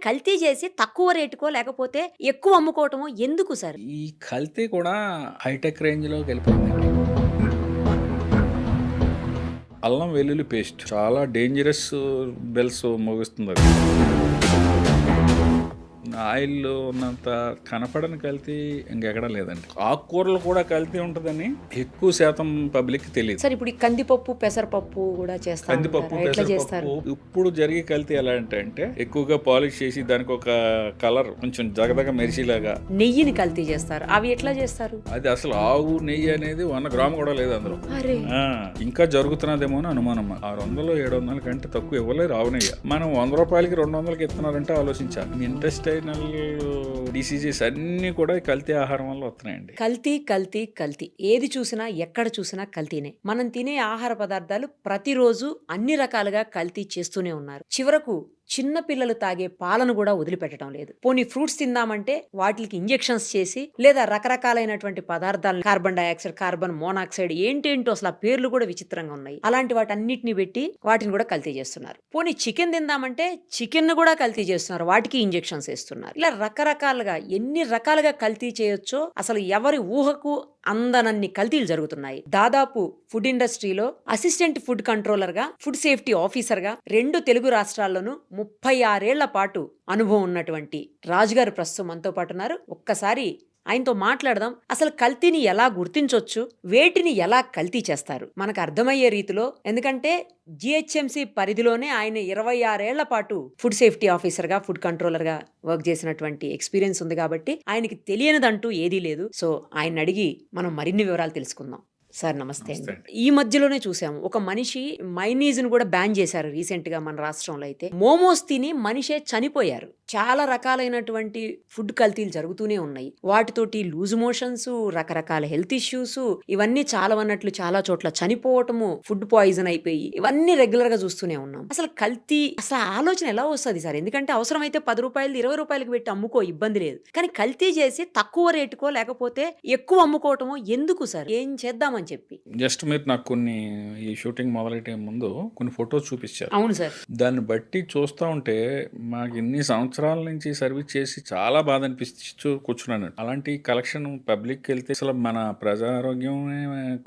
కల్తీ చేసి తక్కువ రేటుకో లేకపోతే ఎక్కువ అమ్ముకోవటమో ఎందుకు సార్? ఈ కల్తీ కూడా హైటెక్ రేంజ్‌లోకెళ్ళిపోయిందండి. అల్లం వెల్లుల్లి పేస్ట్ చాలా డేంజరస్ బెల్స్ మోగిస్తుందది. ఆయిల్‌లో ఉన్నంత కనపడని కల్తీ ఇంకెక్కడా లేదండి. ఆకుకూరలు కూడా కల్తీ ఉంటదని ఎక్కువ శాతం పబ్లిక్‌కి తెలీదు. సార్ ఇప్పుడు ఈ కందిపప్పు, పెసరపప్పు కూడా చేస్తా కందిపప్పు, ఉంటారా? ఎట్లా చేస్తారు? పెసరపప్పు ఇప్పుడు జరిగే కల్తీ ఎలా అంటే ఎక్కువగా పాలిష్ చేసి దానికొక కలర్ కొంచెం జగదగ మెరిసేలాగా నెయ్యిని కల్తీ చేస్తారు. అవి ఎట్లా చేస్తారు? అది అసలు ఆవు నెయ్యి అనేది 100 గ్రాములు కూడా లేదు అందులో. అరే ఆ, ఇంకా జరుగుతున్నదేమో అని అనుమానం. 600 700 కంటే తక్కువ ఇవ్వలేరు ఆవు నెయ్యి. మనం 100 రూపాయలకి 200కి ఇస్తున్నారంటే ఆలోచించాలి. ఇంటెస్టైనల్ డిసీజెస్ అన్ని కూడా ఈ కల్తీ ఆహారం వల్ల వస్తున్నాయండి. కల్తీ కల్తీ కల్తీ ఏది చూసినా ఎక్కడ చూసినా కల్తీనే. మనం తినే ఆహార పదార్థాలు ప్రతిరోజు అన్ని రకాలుగా కల్తీ చేస్తూనే ఉన్నారు. చివరకు చిన్న పిల్లలు తాగే పాలను కూడా వదిలిపెట్టడం లేదు. పోనీ ఫ్రూట్స్ తిందామంటే వాటికి ఇంజెక్షన్స్ చేసి లేదా రకరకాలైనటువంటి పదార్థాలను కార్బన్ డైఆక్సైడ్, కార్బన్ మోనాక్సైడ్ ఏంటేంటో అసలు ఆ పేర్లు కూడా విచిత్రంగా ఉన్నాయి. అలాంటి వాటన్నిటిని పెట్టి వాటిని కూడా కల్తీ చేస్తున్నారు. పోనీ చికెన్ తిందామంటే చికెన్ కూడా కల్తీ చేస్తున్నారు. వాటికి ఇంజెక్షన్స్ వేస్తున్నారు. ఇలా రకరకాలుగా ఎన్ని రకాలుగా కల్తీ చేయొచ్చో అసలు ఎవరి ఊహకు అందనన్ని కల్తీలు జరుగుతున్నాయి. దాదాపు ఫుడ్ ఇండస్ట్రీలో అసిస్టెంట్ ఫుడ్ కంట్రోలర్ గా, ఫుడ్ సేఫ్టీ ఆఫీసర్ గా 2 తెలుగు రాష్ట్రాల్లోనూ 36 ఏళ్ల పాటు అనుభవం ఉన్నటువంటి రాజుగారు ప్రస్తుతం మనతో పాటు ఉన్నారు. ఒక్కసారి ఆయనతో మాట్లాడదాం. అసలు కల్తీని ఎలా గుర్తించొచ్చు, వేటిని ఎలా కల్తీ చేస్తారు మనకు అర్థమయ్యే రీతిలో. ఎందుకంటే జిహెచ్ఎంసి పరిధిలోనే ఆయన 26 ఏళ్ల పాటు ఫుడ్ సేఫ్టీ ఆఫీసర్ గా, ఫుడ్ కంట్రోలర్ గా వర్క్ చేసినటువంటి ఎక్స్పీరియన్స్ ఉంది కాబట్టి ఆయనకి తెలియనిదంటూ ఏదీ లేదు. సో ఆయన అడిగి మనం మరిన్ని వివరాలు తెలుసుకుందాం. సార్ నమస్తే అండి. ఈ మధ్యలోనే చూసాము ఒక మనిషి మైనీస్ ను కూడా బ్యాన్ చేశారు రీసెంట్ గా మన రాష్ట్రంలో. అయితే మోమోస్ తిని మనిషే చనిపోయారు. చాలా రకాలైనటువంటి ఫుడ్ కల్తీలు జరుగుతూనే ఉన్నాయి. వాటితోటి లూజ్ మోషన్స్, రకరకాల హెల్త్ ఇష్యూస్, ఇవన్నీ చాలా అన్నట్లు చాలా చోట్ల చనిపోవటము, ఫుడ్ పాయిజన్ అయిపోయి ఇవన్నీ రెగ్యులర్ గా చూస్తూనే ఉన్నాం. అసలు కల్తీ అసలు ఆలోచన ఎలా వస్తుంది సార్? ఎందుకంటే అవసరమైతే 10 రూపాయలు 20 రూపాయలకి పెట్టి అమ్ముకో, ఇబ్బంది లేదు. కానీ కల్తీ చేసి తక్కువ రేటుకో లేకపోతే ఎక్కువ అమ్ముకోవటమో ఎందుకు సార్? ఏం చేద్దామని చెప్పి. జస్ట్ మీరు నాకు కొన్ని ఈ షూటింగ్ మొదలెట్టే ముందు కొన్ని ఫొటోస్ చూపించారు. అవును సార్. దాన్ని బట్టి చూస్తూ ఉంటే మాకు ఇన్ని సంవత్సరాల నుంచి సర్వీస్ చేసి చాలా బాధ అనిపిస్తూ కూర్చున్నాను. అలాంటి కలెక్షన్ పబ్లిక్కి వెళ్తే అసలు మన ప్రజారోగ్యం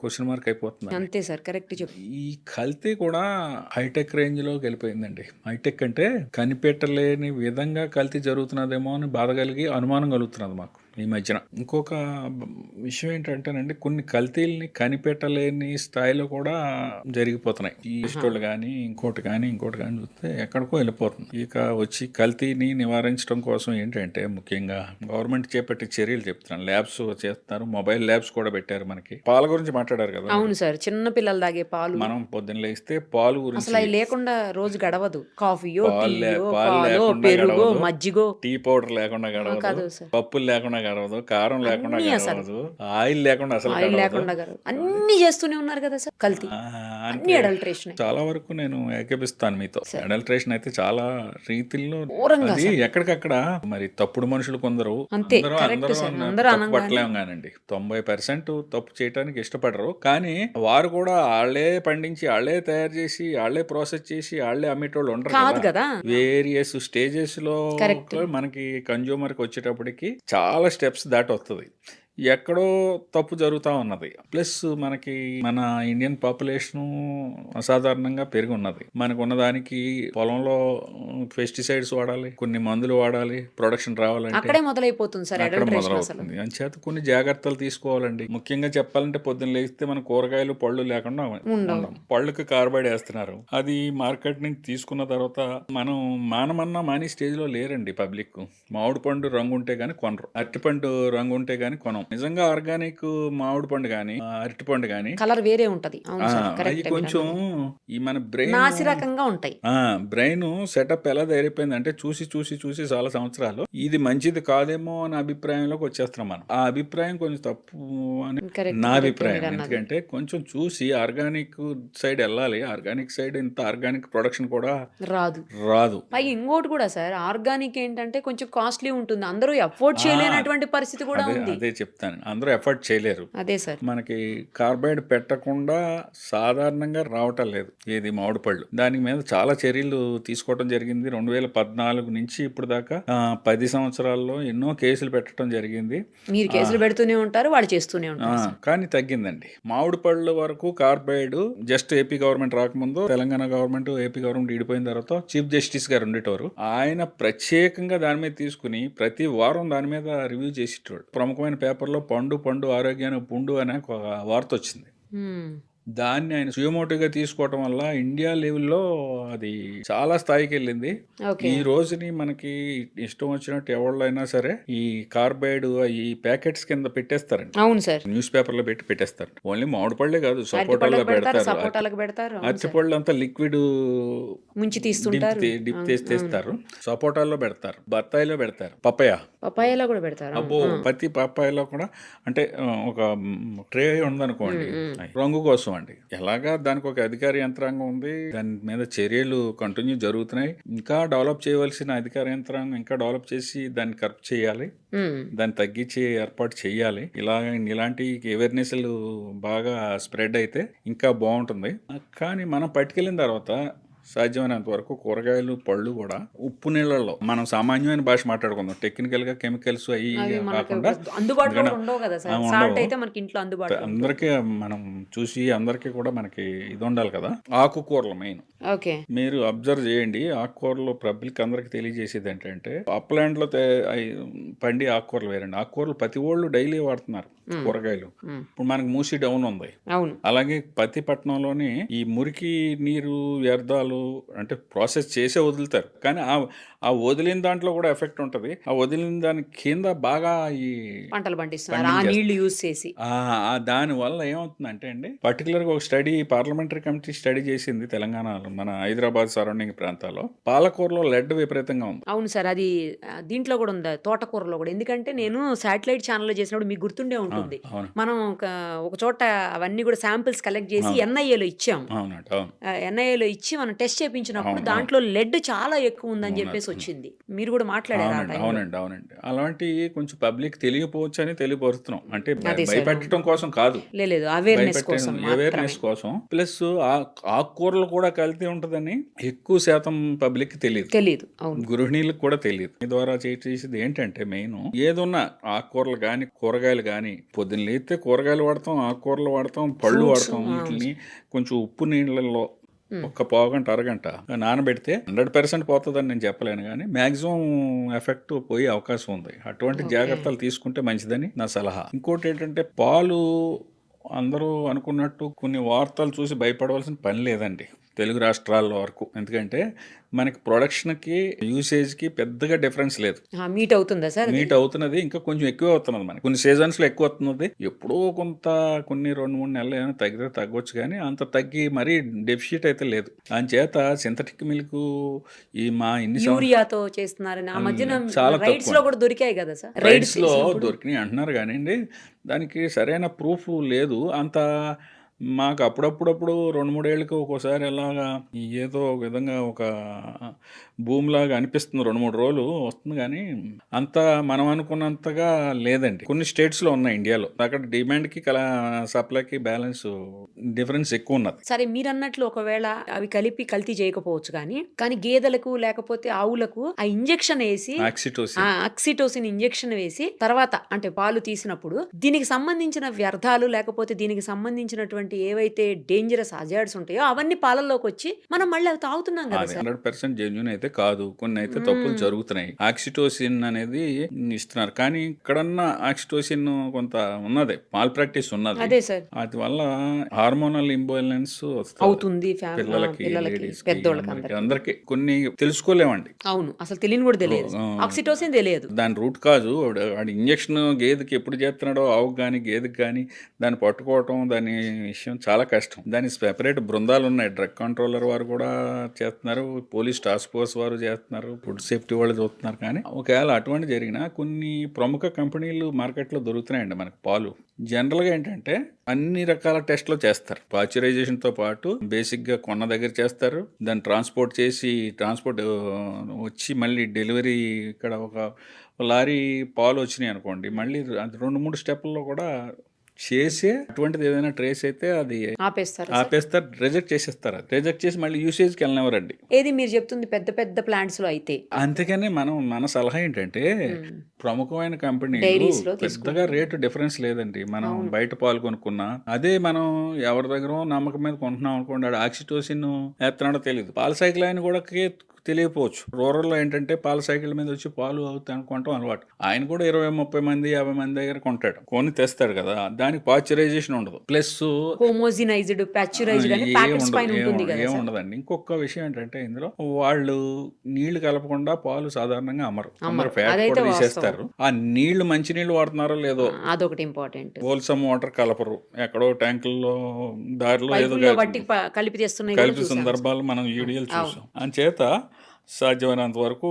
క్వశ్చన్ మార్క్ అయిపోతుంది. అంతే సార్, కరెక్ట్ చెప్పు. ఈ కల్తీ కూడా హైటెక్ రేంజ్లోకి వెళ్ళిపోయిందండి. హైటెక్ అంటే కనిపెట్టలేని విధంగా కల్తీ జరుగుతున్నదేమో అని బాధ కలిగి అనుమానం కలుగుతున్నది మాకు ఈ మధ్యన. ఇంకొక విషయం ఏంటంటేనండి, కొన్ని కల్తీల్ని కనిపెట్టలేని స్థాయిలో కూడా జరిగిపోతున్నాయి. ఈ ఇష్టోళ్ళు కానీ ఇంకోటి కానీ చూస్తే ఎక్కడికో వెళ్ళిపోతుంది. ఇక వచ్చి కల్తీని నివారించడం కోసం ఏంటంటే ముఖ్యంగా గవర్నమెంట్ చేపట్టే చర్యలు చెప్తున్నాను. ల్యాబ్స్ చేస్తున్నారు, మొబైల్ ల్యాబ్స్ కూడా పెట్టారు. మనకి పాల గురించి మాట్లాడారు కదా. అవును సార్, చిన్న పిల్లలు తాగే పాలు. మనం పొద్దున్న లేస్తే పాలు గురించి అసలు అవి లేకుండా రోజు గడవదు. కాఫీయో, పాలు లేకుండా పెరుగో, గడవదు, మజ్జిగో, టీ పౌడర్ లేకుండా గడవదు, పప్పులు లేకుండా గడవదు, కారం లేకుండా గడవదు, ఆయిల్ లేకుండా అసలు అన్ని చేస్తూనే ఉన్నారు కదా సార్. కల్తీ అన్ని అడల్ట్రేషన్. చాలా వరకు నేను ఏకీపిస్తాను మీతో. అడల్ట్రేషన్ అయితే చాలా రీతిల్లో అది ఎక్కడికక్కడ మరి తప్పుడు మనుషులు కొందరు పట్టలేం కానండి. 90% తప్పు చేయడానికి ఇష్టపడరు. కానీ వారు కూడా వాళ్ళే పండించి, వాళ్ళే తయారు చేసి, వాళ్ళే ప్రాసెస్ చేసి, వాళ్ళే అమ్మేటోళ్ళు ఉండరు కదా. వేరియస్ స్టేజెస్ లో మనకి కన్జ్యూమర్ కి వచ్చేటప్పటికి చాలా స్టెప్స్ దాటి వస్తుంది. ఎక్కడో తప్పు జరుగుతూ ఉన్నది. ప్లస్ మనకి మన ఇండియన్ పాపులేషన్ అసాధారణంగా పెరిగి ఉన్నది. మనకు ఉన్నదానికి పొలంలో పెస్టిసైడ్స్ వాడాలి, కొన్ని మందులు వాడాలి, ప్రొడక్షన్ రావాలంటే అక్కడే మొదలైపోతుంది సార్. అక్కడ మొదలవుతుంది. అంచేత కొన్ని జాగ్రత్తలు తీసుకోవాలండి. ముఖ్యంగా చెప్పాలంటే పొద్దున్న లేస్తే మన కూరగాయలు పళ్ళు లేకుండా ఉండం. పళ్ళుకి కార్బైడ్ వేస్తున్నారు. అది మార్కెట్ నుంచి తీసుకున్న తర్వాత మనం మానమన్నా మాని స్టేజ్ లో లేరండి పబ్లిక్. మామిడి పండు రంగు ఉంటే గానీ కొనరు, అరటిపండు రంగు ఉంటే గానీ కొనం. నిజంగా ఆర్గానిక్ మామిడి పండు గానీ అరటిపండు గానీ కలర్ వేరే ఉంటది. అవి కొంచెం ఈ మన బ్రెయిన్ నాసిరకంగా ఉంటాయి. బ్రెయిన్ సెటప్ ఎలా తయారైపోయింది అంటే చూసి చూసి చూసి చాలా సంవత్సరాలు ఇది మంచిది కాదేమో అనే అభిప్రాయంలోకి వచ్చేస్తున్నాం మనం. ఆ అభిప్రాయం కొంచెం తప్పు అని నా అభిప్రాయం. ఎందుకంటే కొంచెం చూసి ఆర్గానిక్ సైడ్ వెళ్ళాలి. ఆర్గానిక్ సైడ్ ఇంత ఆర్గానిక్ ప్రొడక్షన్ కూడా రాదు. పైగా ఇంకోటి కూడా సార్, ఆర్గానిక్ ఏంటంటే కొంచెం కాస్ట్లీ ఉంటుంది. అందరూ అఫోర్డ్ చేయలేనటువంటి పరిస్థితి కూడా ఉంది. అదే చెప్తాను. చెప్తాను. అందరూ ఎఫర్ట్ చేయలేరు. అదే సార్. మనకి కార్బైడ్ పెట్టకుండా సాధారణంగా రావటం లేదు ఏది మామిడి పళ్ళు. దాని మీద చాలా చర్యలు తీసుకోవడం జరిగింది. 2014 నుంచి ఇప్పుడు దాకా 10 సంవత్సరాల్లో ఎన్నో కేసులు పెట్టడం జరిగింది. మీరు కేసులు పెడుతూనే ఉంటారు, వాళ్ళు చేస్తూనే ఉంటారు. కానీ తగ్గిందండి. మామిడి పళ్ళ వరకు కార్బైడ్ జస్ట్ ఏపీ గవర్నమెంట్ రాకముందు తెలంగాణ గవర్నమెంట్ ఏపీ గవర్నమెంట్ విడిపోయిన తర్వాత చీఫ్ జస్టిస్ గారు ఉండేటవారు. ఆయన ప్రత్యేకంగా దాని మీద తీసుకుని ప్రతి వారం దాని మీద రివ్యూ చేసేటవాడు. ప్రముఖమైన పేపర్లో పండు ఆరోగ్యానికి పుండు అనే ఒక వార్త వచ్చింది. దాన్ని ఆయన సుయమోటోగా తీసుకోవటం వల్ల ఇండియా లెవెల్లో అది చాలా స్థాయికి వెళ్ళింది. ఈ రోజుని మనకి ఇష్టం వచ్చినట్టు ఎవళ్ళైనా సరే ఈ కార్బైడ్ ఈ ప్యాకెట్స్ కింద పెట్టేస్తారండి. అవును సార్. న్యూస్ పేపర్ లో పెట్టేస్తారు. ఓన్లీ మామిడి పళ్ళే కాదు, సపోటాలో పెడతారు. అరటిపళ్ళు అంతా లిక్విడ్ ముంచి తీస్తుంటారు, డిప్ తీస్తారు. సపోటాల్లో పెడతారు, బత్తాయిలో పెడతారు, పపాయాలో కూడా పెడతారు. అబ్బో, ప్రతి పప్పాయిలో కూడా అంటే ఒక ట్రే ఉందనుకోండి రంగు కోసం అండి. ఎలాగా దానికి ఒక అధికార యంత్రాంగం ఉంది, దాని మీద చర్యలు కంటిన్యూ జరుగుతున్నాయి. ఇంకా డెవలప్ చేయవలసిన అధికార యంత్రాంగం ఇంకా డెవలప్ చేసి దాన్ని కరెక్ట్ చేయాలి, దాన్ని తగ్గించి ఏర్పాటు చేయాలి. ఇలాంటి అవేర్నెస్లు బాగా స్ప్రెడ్ అయితే ఇంకా బాగుంటుంది. కానీ మనం పట్టుకెళ్ళిన తర్వాత సాధ్యమైనంత వరకు కూరగాయలు పళ్ళు కూడా ఉప్పు నీళ్ళల్లో, మనం సామాన్యమైన భాష మాట్లాడుకుందాం, టెక్నికల్ గా కెమికల్స్ అవి కాకుండా అందరికీ మనం చూసి అందరికీ కూడా మనకి ఇది ఉండాలి కదా. ఆకుకూరలు మెయిన్ మీరు అబ్జర్వ్ చేయండి. ఆకుకూరలు పబ్లిక్ అందరికి తెలియజేసేది ఏంటంటే అప్లాండ్ లో పండి ఆకుకూరలు వేరండి. ఆకుకూరలు ప్రతి వాళ్ళు డైలీ వాడుతున్నారు కూరగాయలు. ఇప్పుడు మనకి మూసి డౌన్ ఉంది, అలాగే ప్రతి పట్టణంలోని ఈ మురికి నీరు వ్యర్థాలు అంటే ప్రాసెస్ చేసే వదులుతారు. కానీ ఆ వదిలిన దాంట్లో కూడా ఎఫెక్ట్ ఉంటది. ఆ వదిలిన దాని కింద బాగా ఈ పంటలు పండిస్తారు. దాని వల్ల ఏమవుతుందంటే అండి, పర్టికులర్ గా ఒక స్టడీ పార్లమెంటరీ కమిటీ స్టడీ చేసింది తెలంగాణలో, మన హైదరాబాద్ సరౌండింగ్ ప్రాంతాల్లో. పాలకూరలో లెడ్ విపరీతంగా ఉంది. అవును సార్, అది దీంట్లో కూడా ఉంది, తోటకూరలో కూడా. ఎందుకంటే నేను శాటిలైట్ ఛానల్లో చేసినప్పుడు మీకు గుర్తుండే ఉంటుంది, మనం ఒక చోట అవన్నీ కూడా శాంపిల్స్ కలెక్ట్ చేసి ఎన్ఐఏలో ఇచ్చాము. ఎన్ఐఏలో ఇచ్చి మనం టెస్ట్ చేయించినప్పుడు దాంట్లో లెడ్ చాలా ఎక్కువ ఉందని చెప్పేసి వచ్చింది. మీరు కూడా మాట్లాడారు. అవునండి. అలాంటి కొంచెం పబ్లిక్ తెలియపోవచ్చు అని తెలియపరుస్తున్నాం. అంటే భయపెట్టడం కోసం కాదు, లేదు, అవేర్నెస్ కోసం. ప్లస్ ఆకుకూరలు కూడా కల్తీ ఉంటదని ఎక్కువ శాతం పబ్లిక్ తెలియదు, గృహిణీలకు కూడా తెలియదు. ఈ ద్వారా చేసేది ఏంటంటే మెయిన్ ఏదున్నా ఆకుకూరలు గాని కూరగాయలు గాని పొద్దున్న లేస్తే కూరగాయలు వాడతాం, ఆకుకూరలు వాడతాం, పళ్ళు వాడతాం. వీటిని కొంచెం ఉప్పు నీళ్ళల్లో ఒక పావుగంట అరగంట నానబెడితే 100% పోతుందని నేను చెప్పలేను, కానీ మాక్సిమం ఎఫెక్ట్ పోయే అవకాశం ఉంది. అటువంటి జాగ్రత్తలు తీసుకుంటే మంచిదని నా సలహా. ఇంకోటి ఏంటంటే పాలు అందరూ అనుకున్నట్టు కొన్ని వార్తలు చూసి భయపడవలసిన పని లేదండి తెలుగు రాష్ట్రాల వరకు. ఎందుకంటే మనకి ప్రొడక్షన్కి యూసేజ్కి పెద్దగా డిఫరెన్స్ లేదు. మీట్ అవుతుందా సార్? మీట్ అవుతున్నది, ఇంకా కొంచెం ఎక్కువ అవుతున్నది. మనకి కొన్ని సీజన్స్లో ఎక్కువ అవుతున్నది. ఎప్పుడో కొన్ని 2-3 నెలలు ఏమైనా తగ్గితే తగ్గొచ్చు, కానీ అంత తగ్గి మరీ డెఫిషిట్ అయితే లేదు. దానిచేత సింథటిక్ మిల్క్ యూరియాతో చేస్తున్నారని ఆ మధ్యన చాలా రైడ్స్ లో కూడా దొరికాయి కదా సార్. రైడ్స్ లో దొరికినాయి అంటున్నారు, కానీ దానికి సరైన ప్రూఫ్ లేదు. అంత మాకు అప్పుడప్పుడు 2-3 ఏళ్ళకి ఒక్కోసారి ఎలాగా ఏదో ఒక విధంగా ఒక భూమిలాగా అనిపిస్తుంది, 2-3 రోజులు వస్తుంది, కానీ అంత మనం అనుకున్నంతగా లేదండి. కొన్ని స్టేట్స్లో ఉన్నాయి ఇండియాలో, అక్కడ డిమాండ్కి సప్లైకి బ్యాలెన్స్ డిఫరెన్స్ ఎక్కువ ఉన్నది. సరే, మీరు అన్నట్లు ఒకవేళ అవి కలిపి కల్తీ చేయకపోవచ్చు, కానీ గేదెలకు లేకపోతే ఆవులకు ఆ ఇంజెక్షన్ వేసి ఆక్సిటోసిన్ ఇంజెక్షన్ వేసి తర్వాత అంటే పాలు తీసినప్పుడు దీనికి సంబంధించిన వ్యర్థాలు లేకపోతే దీనికి సంబంధించినటువంటి ఏవైతే డేంజరస్ హజార్డ్స్ ఉంటాయో అవన్నీ పాలల్లోకి వచ్చి మనం మళ్ళీ అవి తాగుతున్నాం కదా. 100% జెన్యూన్ అయితే కాదు, కొన్ని అయితే తప్పులు జరుగుతున్నాయి. ఆక్సిటోసిన్ అనేది ఇస్తున్నారు, కానీ ఇక్కడన్నా ఆక్సిటోసిన్ కొంత ఉన్నది, మాల్ ప్రాక్టీస్ ఉన్నది. అదే సార్, అది వల్ల హార్మోనల్ ఇంబాలెన్స్ అవుతుంది పిల్లలకి, పెద్దోళ్ళకి, అందరికి. కొన్ని తెలుసుకోలేమండి. అవును, అసలు తెలియని కూడా తెలియదు, ఆక్సిటోసిన్ తెలియదు. దాని రూట్ కాజు వాడి ఇంజక్షన్ గేదెకి ఎప్పుడు చేస్తున్నాడో ఆవుకి కానీ గేదెకి కానీ దాన్ని పట్టుకోవటం, దాన్ని విషయం చాలా కష్టం. దానికి సెపరేట్ బృందాలు ఉన్నాయి. డ్రగ్ కంట్రోలర్ వారు కూడా చేస్తున్నారు, పోలీస్ టాస్క్ ఫోర్స్ వారు చేస్తున్నారు, ఫుడ్ సేఫ్టీ వాళ్ళు చూస్తున్నారు. కానీ ఒకవేళ అటువంటి జరిగినా కొన్ని ప్రముఖ కంపెనీలు మార్కెట్లో దొరుకుతున్నాయండి మనకు పాలు. జనరల్గా ఏంటంటే అన్ని రకాల టెస్ట్లు చేస్తారు. పాశ్చరైజేషన్తో పాటు బేసిక్గా కొన్న దగ్గర చేస్తారు, దాన్ని ట్రాన్స్పోర్ట్ చేసి వచ్చి మళ్ళీ డెలివరీ ఇక్కడ ఒక లారీ పాలు వచ్చినాయి అనుకోండి, మళ్ళీ అది 2-3 స్టెప్ల్లో కూడా చేసి అటువంటిది ఏదైనా ట్రేస్ అయితే అది ఆపేస్తారు, రిజెక్ట్ చేసేస్తారు. అది రిజెక్ట్ చేసి మళ్ళీ యూసేజ్కి వెళ్ళనివ్వరండి. ఏది మీరు చెప్తుంది పెద్ద పెద్ద ప్లాంట్స్ లో అయితే. అందుకని మన సలహా ఏంటంటే ప్రముఖమైన కంపెనీ పెద్దగా రేటు డిఫరెన్స్ లేదండి. మనం బయట పాలు కొనుక్కున్నా అదే మనం ఎవరి దగ్గర నమ్మకం మీద కొంటున్నాం అనుకోండి, ఆడు ఆక్సిటోసిన్ వేస్తున్నాడో తెలియదు, పాల సైకిల్ ఆయన కూడా తెలియకపోవచ్చు. రూరల్లో ఏంటంటే పాల సైకిల్ మీద వచ్చి పాలు అవుతాయి అనుకుంటాం అలవాటు. ఆయన కూడా 20-30 మంది 50 మంది దగ్గర కొంటాడు, కొని తెస్తాడు కదా, దానికి పాశ్చరైజేషన్ ఉండదు. ప్లస్ ఏముండదండి. ఇంకొక విషయం ఏంటంటే ఇందులో వాళ్ళు నీళ్లు కలపకుండా పాలు సాధారణంగా అమ్మరు, ఫ్యాట్ కూడా తీసేస్తారు. ఆ నీళ్లు మంచి నీళ్లు వాడుతున్నారో లేదో అదొకటి ఇంపార్టెంట్. హోల్సమ్ వాటర్ కలపరు, ఎక్కడో ట్యాంకుల్లో దారిలో ఏదో కలిపి సందర్భాలు మనం వీడియోలు చూసాం. అంచేత సాధ్యమైనంత వరకు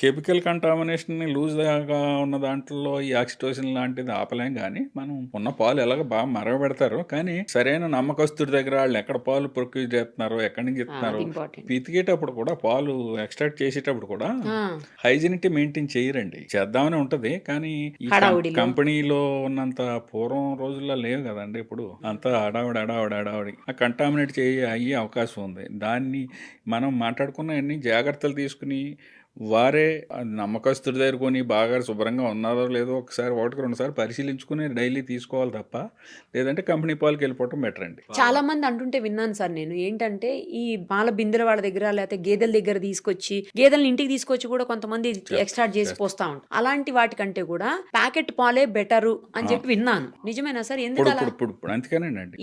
కెమికల్ కంటామినేషన్ని లూజ్గా ఉన్న దాంట్లో ఈ ఆక్సిటోసిన్ లాంటిది ఆపలేం. కానీ మనం ఉన్న పాలు ఎలాగ బాగా మరగబెడతారు, కానీ సరైన నమ్మకస్తుడి దగ్గర వాళ్ళు ఎక్కడ పాలు ప్రొక్యూర్ చేస్తున్నారో, ఎక్కడి నుంచి ఇస్తున్నారు, పితికేటప్పుడు కూడా పాలు ఎక్స్ట్రాక్ట్ చేసేటప్పుడు కూడా హైజీనిటీ మెయింటైన్ చేయరండి. చేద్దామని ఉంటది, కానీ ఈ కంపెనీలో ఉన్నంత పూర్వం రోజుల్లో లేవు కదండి. ఇప్పుడు అంతా అడావిడి ఆ కంటామినేట్ అయ్యే అవకాశం ఉంది. దాన్ని మనం మాట్లాడుకున్న అన్ని జాగ్రత్తలు తీసుకుని వారే నమ్మకస్తుడి దగ్గర కొని బాగా శుభ్రంగా ఉన్నారో లేదో ఒకసారి 1-2 సార్లు పరిశీలించుకుని డైలీ తీసుకోవాలి తప్ప, లేదంటే కంపెనీ పాలకి వెళ్ళిపోవటం బెటర్ అండి. చాలా మంది అంటుంటే విన్నాను సార్ నేను, ఏంటంటే ఈ పాల బిందెల వాళ్ళ దగ్గర లేకపోతే గేదెల దగ్గర తీసుకొచ్చి గేదెలను ఇంటికి తీసుకొచ్చి కూడా కొంతమంది ఎక్స్ట్రాక్ట్ చేసి పోస్తా ఉంటారు. అలాంటి వాటికంటే కూడా ప్యాకెట్ పాలే బెటరు అని చెప్పి విన్నాను. నిజమేనా సార్? ఎందుకు అందుకేనండి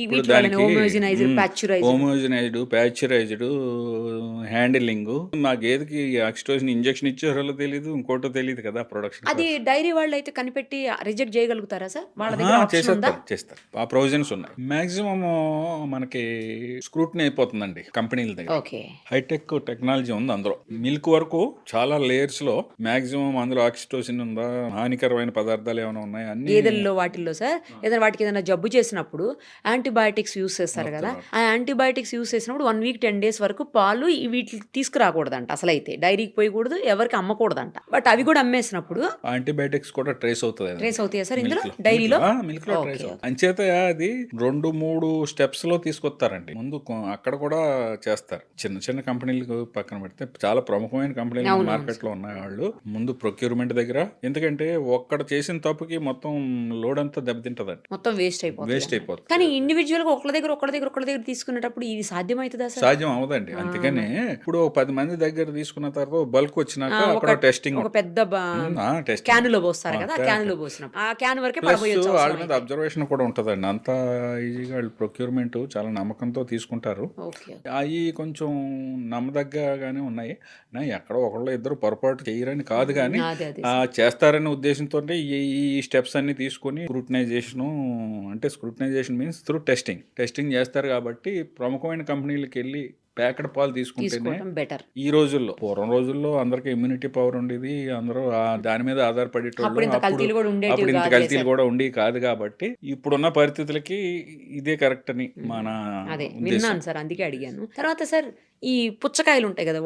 హోమోజనైజ్డ్ ప్యాస్చరైజ్డ్ హ్యాండిలింగ్, మా గేదెకి ఆక్సిటోసిన్ ఇంజెక్షన్ ఇచ్చారో తెలియదు, ఇంకోటో తెలియదు కదా ప్రొడక్షన్. అది డైరీ వాళ్ళు అయితే కనిపెట్టి రిజెక్ట్ చేయగలుగుతారా సార్? వాళ్ళ దగ్గర చేస్తారు, ఆ ప్రొవిజన్స్ ఉన్నాయి. మాక్సిమం మనకి స్క్రూటినీ అయిపోతుందండి కంపెనీల దగ్గర. హైటెక్ టెక్నాలజీ ఉంది అందులో. మిల్క్ వరకు చాలా లేయర్స్ లో మాక్సిమం అందులో ఆక్సిటోసిన్ ఉందా, హానికరమైన పదార్థాలు ఏమైనా ఉన్నాయా అన్ని గేదెల్లో వాటిల్లో సార్. ఏదైనా వాటికి ఏదైనా జబ్బు చేసినప్పుడు యాంటీబయాటిక్స్ యూస్ చేస్తారు కదా, ఆ యాంటీబయాటిక్స్ యూస్ చేసినప్పుడు 1 వీక్ 10 డేస్ వరకు పాలు వీటికి తీసుకురాకూడదంట. అసలు అయితే డైరీకి పోయకూడదు, ఎవరికి అమ్మకూడదంట. బట్ అవి కూడా అమ్మేసినప్పుడు యాంటీబయాటిక్స్ కూడా ట్రేస్ అవుతాయి సార్ ఇందులో డైరీలో. మిల్క్ లో ట్రేస్ అవుతుంది. అంచేత అది 2-3 స్టెప్స్ లో తీసుకొస్తారండి. ముందు అక్కడ కూడా చేస్తారు. చిన్న కంపెనీలకు పక్కన పెడితే చాలా ప్రముఖమైన కంపెనీలు మార్కెట్ లో ఉన్నాయి. వాళ్ళు ముందు ప్రొక్యూర్మెంట్ దగ్గర, ఎందుకంటే ఒక్కడ చేసిన తప్పుకి మొత్తం లోడ్ అంతా దెబ్బతింటదండి, మొత్తం వేస్ట్ అయిపోతుంది. కానీ ఇండివిజువల్ గా ఒకళ్ళ దగ్గర తీసుకునేటప్పుడు ఇది సాధ్యమవుతుందా సార్? సాధ్యం అవదండి. అందుకనే ఇప్పుడు 10 మంది దగ్గర తీసుకున్న తర్వాత బల్క్ వచ్చినాక అక్కడ టెస్టింగ్ ఒక పెద్ద క్యాన్ లో పోస్తారు కదా, క్యాన్ లో పోసినప్పుడు ఆ క్యాన్ వరకే పడబోయొచ్చు. వాళ్ళ మీద అబ్జర్వేషన్ కూడా ఉంటదండి. అంత ఈజీగా వాళ్ళు ప్రొక్యూర్మెంట్ చాలా నమ్మకంతో తీసుకుంటారు. అవి కొంచెం నమ్మదగ్గగానే ఉన్నాయి. ఎక్కడో ఒకళ్ళు ఇద్దరు పొరపాటు చేయరని కాదు, కానీ చేస్తారనే ఉద్దేశంతో ఈ స్టెప్స్ అన్ని తీసుకుని స్క్రూటినైజేషన్ మీన్స్ త్రూ టెస్టింగ్ చేస్తారు. కాబట్టి ప్రముఖమైన కంపెనీలకు వెళ్ళి ప్యాకెట్ పాలు తీసుకుంటేనే బెటర్. ఈ రోజుల్లో, పూర్వం రోజుల్లో అందరికి ఇమ్యూనిటీ పవర్ ఉండేది, అందరూ దాని మీద ఆధారపడేటోళ్ళు. అప్పుడు ఇంత కల్తీలు కూడా ఉండేవి కాదు. కాబట్టి ఇప్పుడున్న పరిస్థితులకి ఇదే కరెక్ట్ అని మన విన్నాను సార్, అందుకే అడిగాను. తర్వాత సార్ ఈ పుచ్చకాయలు ఉంటాయి కదా,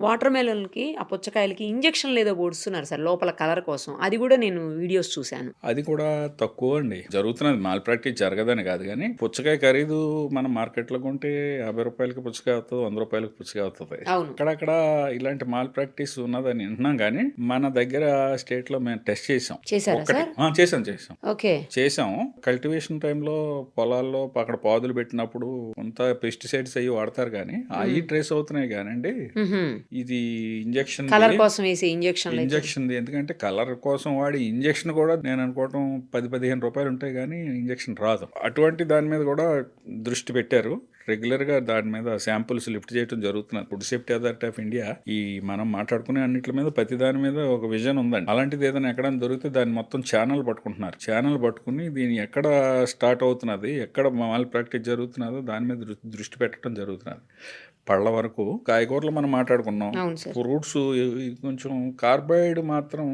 వాటర్ మెలన్ కి ఆ పుచ్చకాయలకి ఇంజెక్షన్ లేదో పొడుస్తున్నారు సార్ లోపల కలర్ కోసం. అది కూడా నేను వీడియోస్ చూశాను. అది కూడా తక్కువ అండి జరుగుతున్నది. మాల్ ప్రాక్టీస్ జరగదని కాదు, కానీ పుచ్చకాయ ఖరీదు మనం మార్కెట్ లో కొంటే 50 రూపాయలకి పుచ్చకాయ అవుతుంది, 100 రూపాయలకి పుచ్చకాయ అవుతుంది. అక్కడక్కడ ఇలాంటి మాల్ ప్రాక్టీస్ ఉన్నదని వింటున్నాం. కానీ మన దగ్గర స్టేట్ లో మేము టెస్ట్ చేసాం. చేసాం కల్టివేషన్ టైంలో పొలాల్లో అక్కడ పాదులు పెట్టినప్పుడు కొంత పెస్టిసైడ్స్ అయ్యి వాడతారు, కానీ అవి ట్రేస్ అవుతున్నాయి. కానండి ఇది ఇంజెక్షన్ కలర్ కోసం వేసే ఇంజెక్షన్, ఎందుకంటే కలర్ కోసం వాడి ఇంజెక్షన్ కూడా నేను అనుకోవటం 10-15 రూపాయలు ఉంటాయి, కానీ ఇంజెక్షన్ రాదు. అటువంటి దాని మీద కూడా దృష్టి పెట్టారు. రెగ్యులర్గా దాని మీద శాంపుల్స్ లిఫ్ట్ చేయడం జరుగుతున్నది. Food safety authority of India ఈ మనం మాట్లాడుకునే అన్నిటి మీద ప్రతి దాని మీద ఒక విజన్ ఉందండి. అలాంటిది ఏదైనా ఎక్కడైనా దొరికితే దాన్ని మొత్తం ఛానల్ పట్టుకుంటున్నారు. ఛానల్ పట్టుకుని దీన్ని ఎక్కడ స్టార్ట్ అవుతున్నది, ఎక్కడ మాల్ ప్రాక్టీస్ జరుగుతున్నదో దాని మీద దృష్టి పెట్టడం జరుగుతున్నది. పళ్ళ వరకు కాయగూరలు మనం మాట్లాడుకున్నాం. అవును సార్. ఫ్రూట్స్ కొంచెం కార్బైడ్ మాత్రం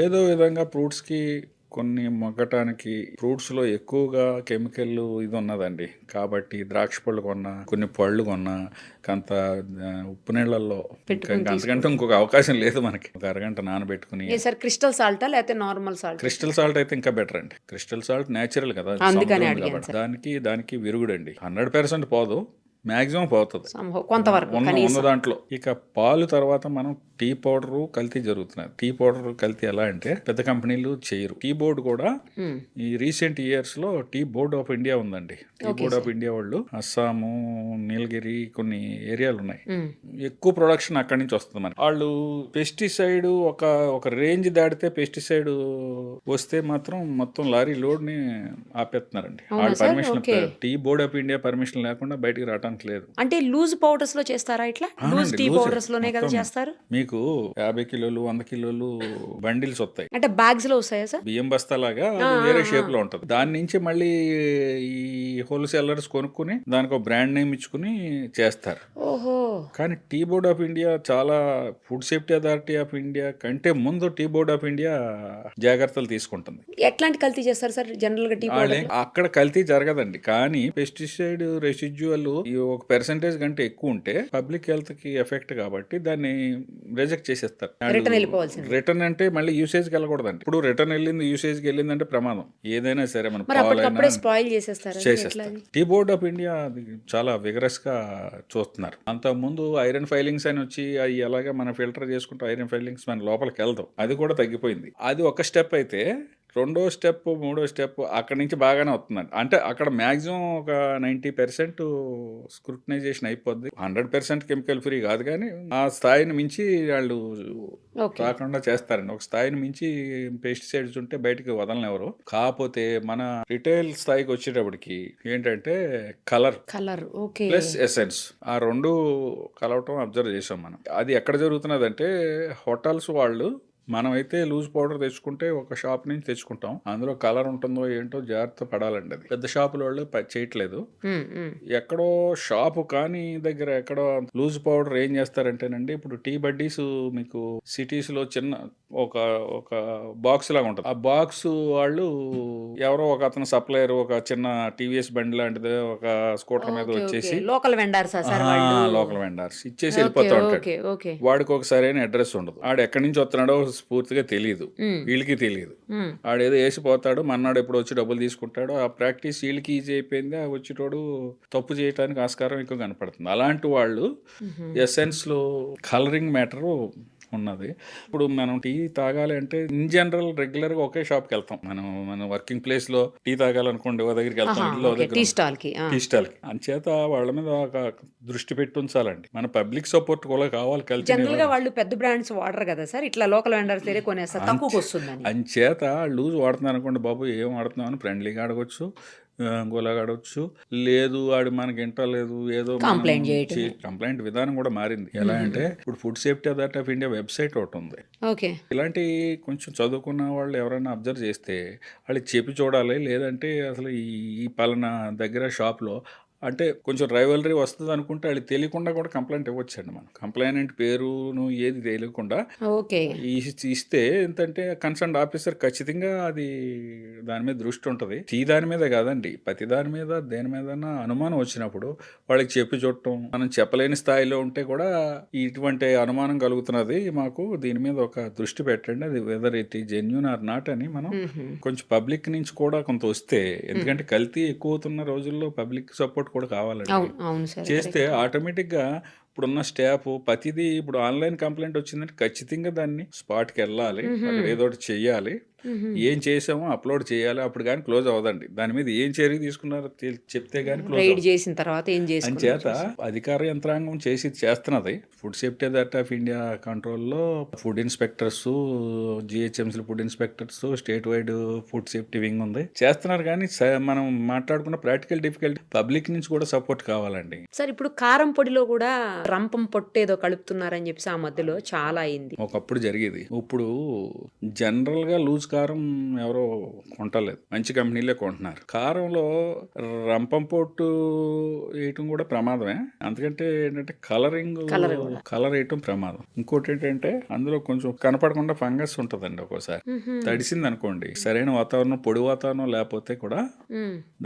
ఏదో విధంగా ఫ్రూట్స్కి కొన్ని మొగ్గటానికి ఫ్రూట్స్లో ఎక్కువగా కెమికల్ ఇది ఉన్నదండి. కాబట్టి ద్రాక్ష పళ్ళు కొన్నా, కొన్ని పళ్ళు కొన్నా కొంత ఉప్పు నీళ్ళల్లో అంతకంటే ఇంకొక అవకాశం లేదు మనకి. ఒక అరగంట నానబెట్టుకుని. ఏ సార్ క్రిస్టల్ సాల్టా లేకపోతే నార్మల్ సాల్ట్? క్రిస్టల్ సాల్ట్ అయితే ఇంకా బెటర్ అండి. క్రిస్టల్ సాల్ట్ నేచురల్ కదా, అందుకని సముద్రం అడిగాను కాబట్టి దానికి విరుగుడండి. 100% పోదు, మాక్సిమం పోతుంది కొంతవరకు ఉన్న దాంట్లో. ఇక పాలు తర్వాత మనం టీ పౌడర్ కల్తీ జరుగుతున్నది. టీ పౌడర్ కల్తీ ఎలా అంటే పెద్ద కంపెనీలు చేయరు. టీ బోర్డు కూడా ఈ రీసెంట్ ఇయర్స్ లో టీ బోర్డ్ ఆఫ్ ఇండియా ఉందండి. టీ బోర్డ్ ఆఫ్ ఇండియా వాళ్ళు అస్సాము, నీలగిరి కొన్ని ఏరియాలు ఉన్నాయి, ఎక్కువ ప్రొడక్షన్ అక్కడి నుంచి వస్తుంది. మనకి వాళ్ళు పెస్టిసైడ్ ఒక రేంజ్ దాటితే పెస్టిసైడ్ వస్తే మాత్రం మొత్తం లారీ లోడ్ ని ఆపేస్తున్నారండి. వాళ్ళు permission, tea board of India permission లేకుండా బయటికి రావడానికి లేదు. అంటే లూజ్ పౌడర్స్ లో చేస్తారా ఇట్లా? లూజ్ టీ పౌడర్స్ లోనే కదా చేస్తారు. మీకు 50 కిలోలు 100 కిలోలు బండిల్స్ వస్తాయి. అంటే బ్యాగ్స్ లో వస్తాయా సార్? బియ్యం బస్తాలాగా వేరే షేప్ లో ఉంటది. దాని నుంచి మళ్ళీ ఈ హోల్సేలర్స్ కొనుక్కుని దానికి ఒక బ్రాండ్ నేమ్ ఇచ్చుకుని చేస్తారు. ఓహో. కానీ టీ బోర్డ్ ఆఫ్ ఇండియా చాలా food safety authority of India కంటే ముందు టీ బోర్డ్ ఆఫ్ ఇండియా జాగ్రత్తలు తీసుకుంటుంది. ఎట్లాంటి కల్తీ చేస్తారు సార్ జనరల్ గా టీ పౌడర్? అక్కడ కల్తీ జరగదండి, కానీ పెస్టిసైడ్ రెసిడ్యువల్ ఒక పర్సెంటేజ్ కంటే ఎక్కువ ఉంటే పబ్లిక్ హెల్త్ కి ఎఫెక్ట్ కాబట్టి దాన్ని రిజెక్ట్ చేసేస్తారు. రిటర్న్ అంటే మళ్ళీ యూసేజ్ కి వెళ్ళకూడదండి. ఇప్పుడు రిటర్న్ వెళ్ళింది యూసేజ్ కి వెళ్ళింది అంటే ప్రమాదం. ఏదైనా సరే మనం చేసేస్తారు. టీ బోర్డ్ ఆఫ్ ఇండియా చాలా విగరస్ గా చూస్తున్నారు. అంత ముందు ఐరన్ ఫైలింగ్స్ అని వచ్చి అవి ఎలాగా మనం ఫిల్టర్ చేసుకుంటే ఐరన్ ఫైలింగ్స్ మన లోపలికి వెళ్దాం, అది కూడా తగ్గిపోయింది. అది ఒక స్టెప్ అయితే రెండో స్టెప్, మూడో స్టెప్ అక్కడి నుంచి బాగానే వస్తుందండి. అంటే అక్కడ మాక్సిమం ఒక 90% స్క్రూటనైజేషన్ అయిపోద్ది. 100% కెమికల్ ఫ్రీ కాదు, కానీ ఆ స్థాయిని మించి వాళ్ళు రాకుండా చేస్తారండి. ఒక స్థాయిని మించి పెస్టిసైడ్స్ ఉంటే బయటకు వదలనివ్వరు. కాకపోతే మన రిటైల్ స్థాయికి వచ్చేటప్పటికి ఏంటంటే కలర్ ప్లస్ ఎసెన్స్, ఆ రెండు కలవటం అబ్జర్వ్ చేసాం మనం. అది ఎక్కడ జరుగుతున్నది అంటే హోటల్స్ వాళ్ళు, మనమైతే లూజ్ పౌడర్ తెచ్చుకుంటే ఒక షాప్ నుంచి తెచ్చుకుంటాం, అందులో కలర్ ఉంటుందో ఏంటో జాగ్రత్త పడాలండి. అది పెద్ద షాపుల వాళ్ళు చేయట్లేదు. ఎక్కడో షాపు కానీ దగ్గర ఎక్కడో లూజ్ పౌడర్ ఏం చేస్తారంటేనండి, ఇప్పుడు టీ బడ్డీస్ మీకు సిటీస్ లో చిన్న ఒక బాక్స్ లాగా ఉంటుంది. ఆ బాక్స్ వాళ్ళు ఎవరో ఒక అతను సప్లయర్ ఒక చిన్న టీవీఎస్ బండి లాంటిది ఒక స్కూటర్ మీద వచ్చేసి లోకల్ వెండర్స్ ఇచ్చేసి వెళ్ళిపోతా ఉంటాడు. వాడికి ఒక సరైన అడ్రస్ ఉండదు. వాడు ఎక్కడి నుంచి వస్తున్నాడో స్ఫూర్తిగా తెలియదు, వీళ్ళకి తెలియదు. ఆడేదో వేసిపోతాడు, మన్నాడు ఎప్పుడు వచ్చి డబ్బులు తీసుకుంటాడు. ఆ ప్రాక్టీస్ వీళ్ళకి ఈజీ అయిపోయింది, ఆ వచ్చేటోడు తప్పు చేయడానికి ఆస్కారం ఎక్కువ కనపడుతుంది. అలాంటి వాళ్ళు ఎసెన్స్ లో కలరింగ్ మ్యాటర్ ఉన్నది. ఇప్పుడు మనం టీ తాగాలి అంటే ఇన్ జనరల్ రెగ్యులర్ గా ఒకే షాప్ కి వెళ్తాం. మనం వర్కింగ్ ప్లేస్ లో టీ తాగాలనుకోండి ఓ దగ్గరికి వెళ్తాం, టీ స్టాల్ కి. అంచేత వాళ్ళ మీద ఒక దృష్టి పెట్టి ఉంచాలండి. మన పబ్లిక్ సపోర్ట్ కూడా కావాలి. జనరల్ గా వాళ్ళు పెద్ద బ్రాండ్స్ వాడరు కదా సార్, ఇట్లా లోకల్ వెండర్స్ దగ్గర కొనేస్తారు, తక్కువకి వస్తుందని. అంచేత లూజ్ వాడుతున్నారు అనుకోండి, బాబు ఏం వాడుతున్నావు అని ఫ్రెండ్లీగా అడగొచ్చు, గోలాగా అడగొచ్చు. లేదు వాడు మనకి ఇంటలేదు ఏదో కంప్లైంట్ విధానం కూడా మారింది. ఎలా అంటే ఇప్పుడు food safety authority of India website ఒకటి ఉంది. ఇలాంటి కొంచెం చదువుకున్న వాళ్ళు ఎవరైనా అబ్జర్వ్ చేస్తే వాళ్ళు చెప్పి చూడాలి. లేదంటే అసలు ఈ పలానా దగ్గర షాప్లో అంటే కొంచెం రైవలరీ వస్తుంది అనుకుంటే అది తెలియకుండా కూడా కంప్లైంట్ ఇవ్వచ్చండి. మనం కంప్లైనెంట్ పేరును ఏది తెలియకుండా ఇస్తే ఏంటంటే కన్సర్న్ ఆఫీసర్ ఖచ్చితంగా అది దాని మీద దృష్టి ఉంటుంది. దాని మీద కాదండి, ప్రతి దాని మీద దేని మీద అనుమానం వచ్చినప్పుడు వాళ్ళకి చెప్పి చూడటం. మనం చెప్పలేని స్థాయిలో ఉంటే కూడా ఇటువంటి అనుమానం కలుగుతున్నది, మాకు దీని మీద ఒక దృష్టి పెట్టండి, అది వెదర్ ఇట్ ఈ జెన్యూన్ ఆర్ నాట్ అని మనం కొంచెం పబ్లిక్ నుంచి కూడా కొంత వస్తే, ఎందుకంటే కల్తీ ఎక్కువ అవుతున్న రోజుల్లో పబ్లిక్ సపోర్ట్ కూడా కావాలండి. చేస్తే ఆటోమేటిక్ గా ఇప్పుడున్న స్టాఫ్ ప్రతిదీ ఇప్పుడు ఆన్లైన్ కంప్లైంట్ వచ్చిందంటే ఖచ్చితంగా దాన్ని స్పాట్కి వెళ్ళాలి, అక్కడ ఏదో ఒకటి చెయ్యాలి. ఏం చేసామో అప్లోడ్ చేయాలి, అప్పుడు కానీ క్లోజ్ అవ్వదండి. దాని మీద ఏం చర్య తీసుకున్నారో చెప్తే కానీ క్లోజ్ రైడ్ అవ్వదు. చేసిన తర్వాత ఏం చేసుకున్నారు అంచేత అధికార యంత్రాంగం చేస్తున్నది. Food safety authority of India కంట్రోల్లో food inspectors, GHMC food inspectors, state wide food safety wing ఉంది, చేస్తున్నారు. కానీ మనం మాట్లాడుకున్న ప్రాక్టికల్ డిఫికల్టీ పబ్లిక్ నుంచి కూడా సపోర్ట్ కావాలండి. సార్ ఇప్పుడు కారం పొడిలో కూడా రంపం పొట్టు ఏదో కలుపుతున్నారని చెప్పేసి ఆ మధ్యలో చాలా అయింది. ఒకప్పుడు జరిగేది. ఇప్పుడు జనరల్గా లూజ్ కారం ఎవరో కొంటలేదు, మంచి కంపెనీలే కొంటున్నారు. కారంలో రంపం పొట్టు వేయటం కూడా ప్రమాదమే. అందుకంటే ఏంటంటే కలర్ వేయటం ప్రమాదం. ఇంకోటి ఏంటంటే అందులో కొంచెం కనపడకుండా ఫంగస్ ఉంటుందండి. ఒక్కోసారి తడిసింది అనుకోండి, సరైన వాతావరణం, పొడి వాతావరణం లేకపోతే కూడా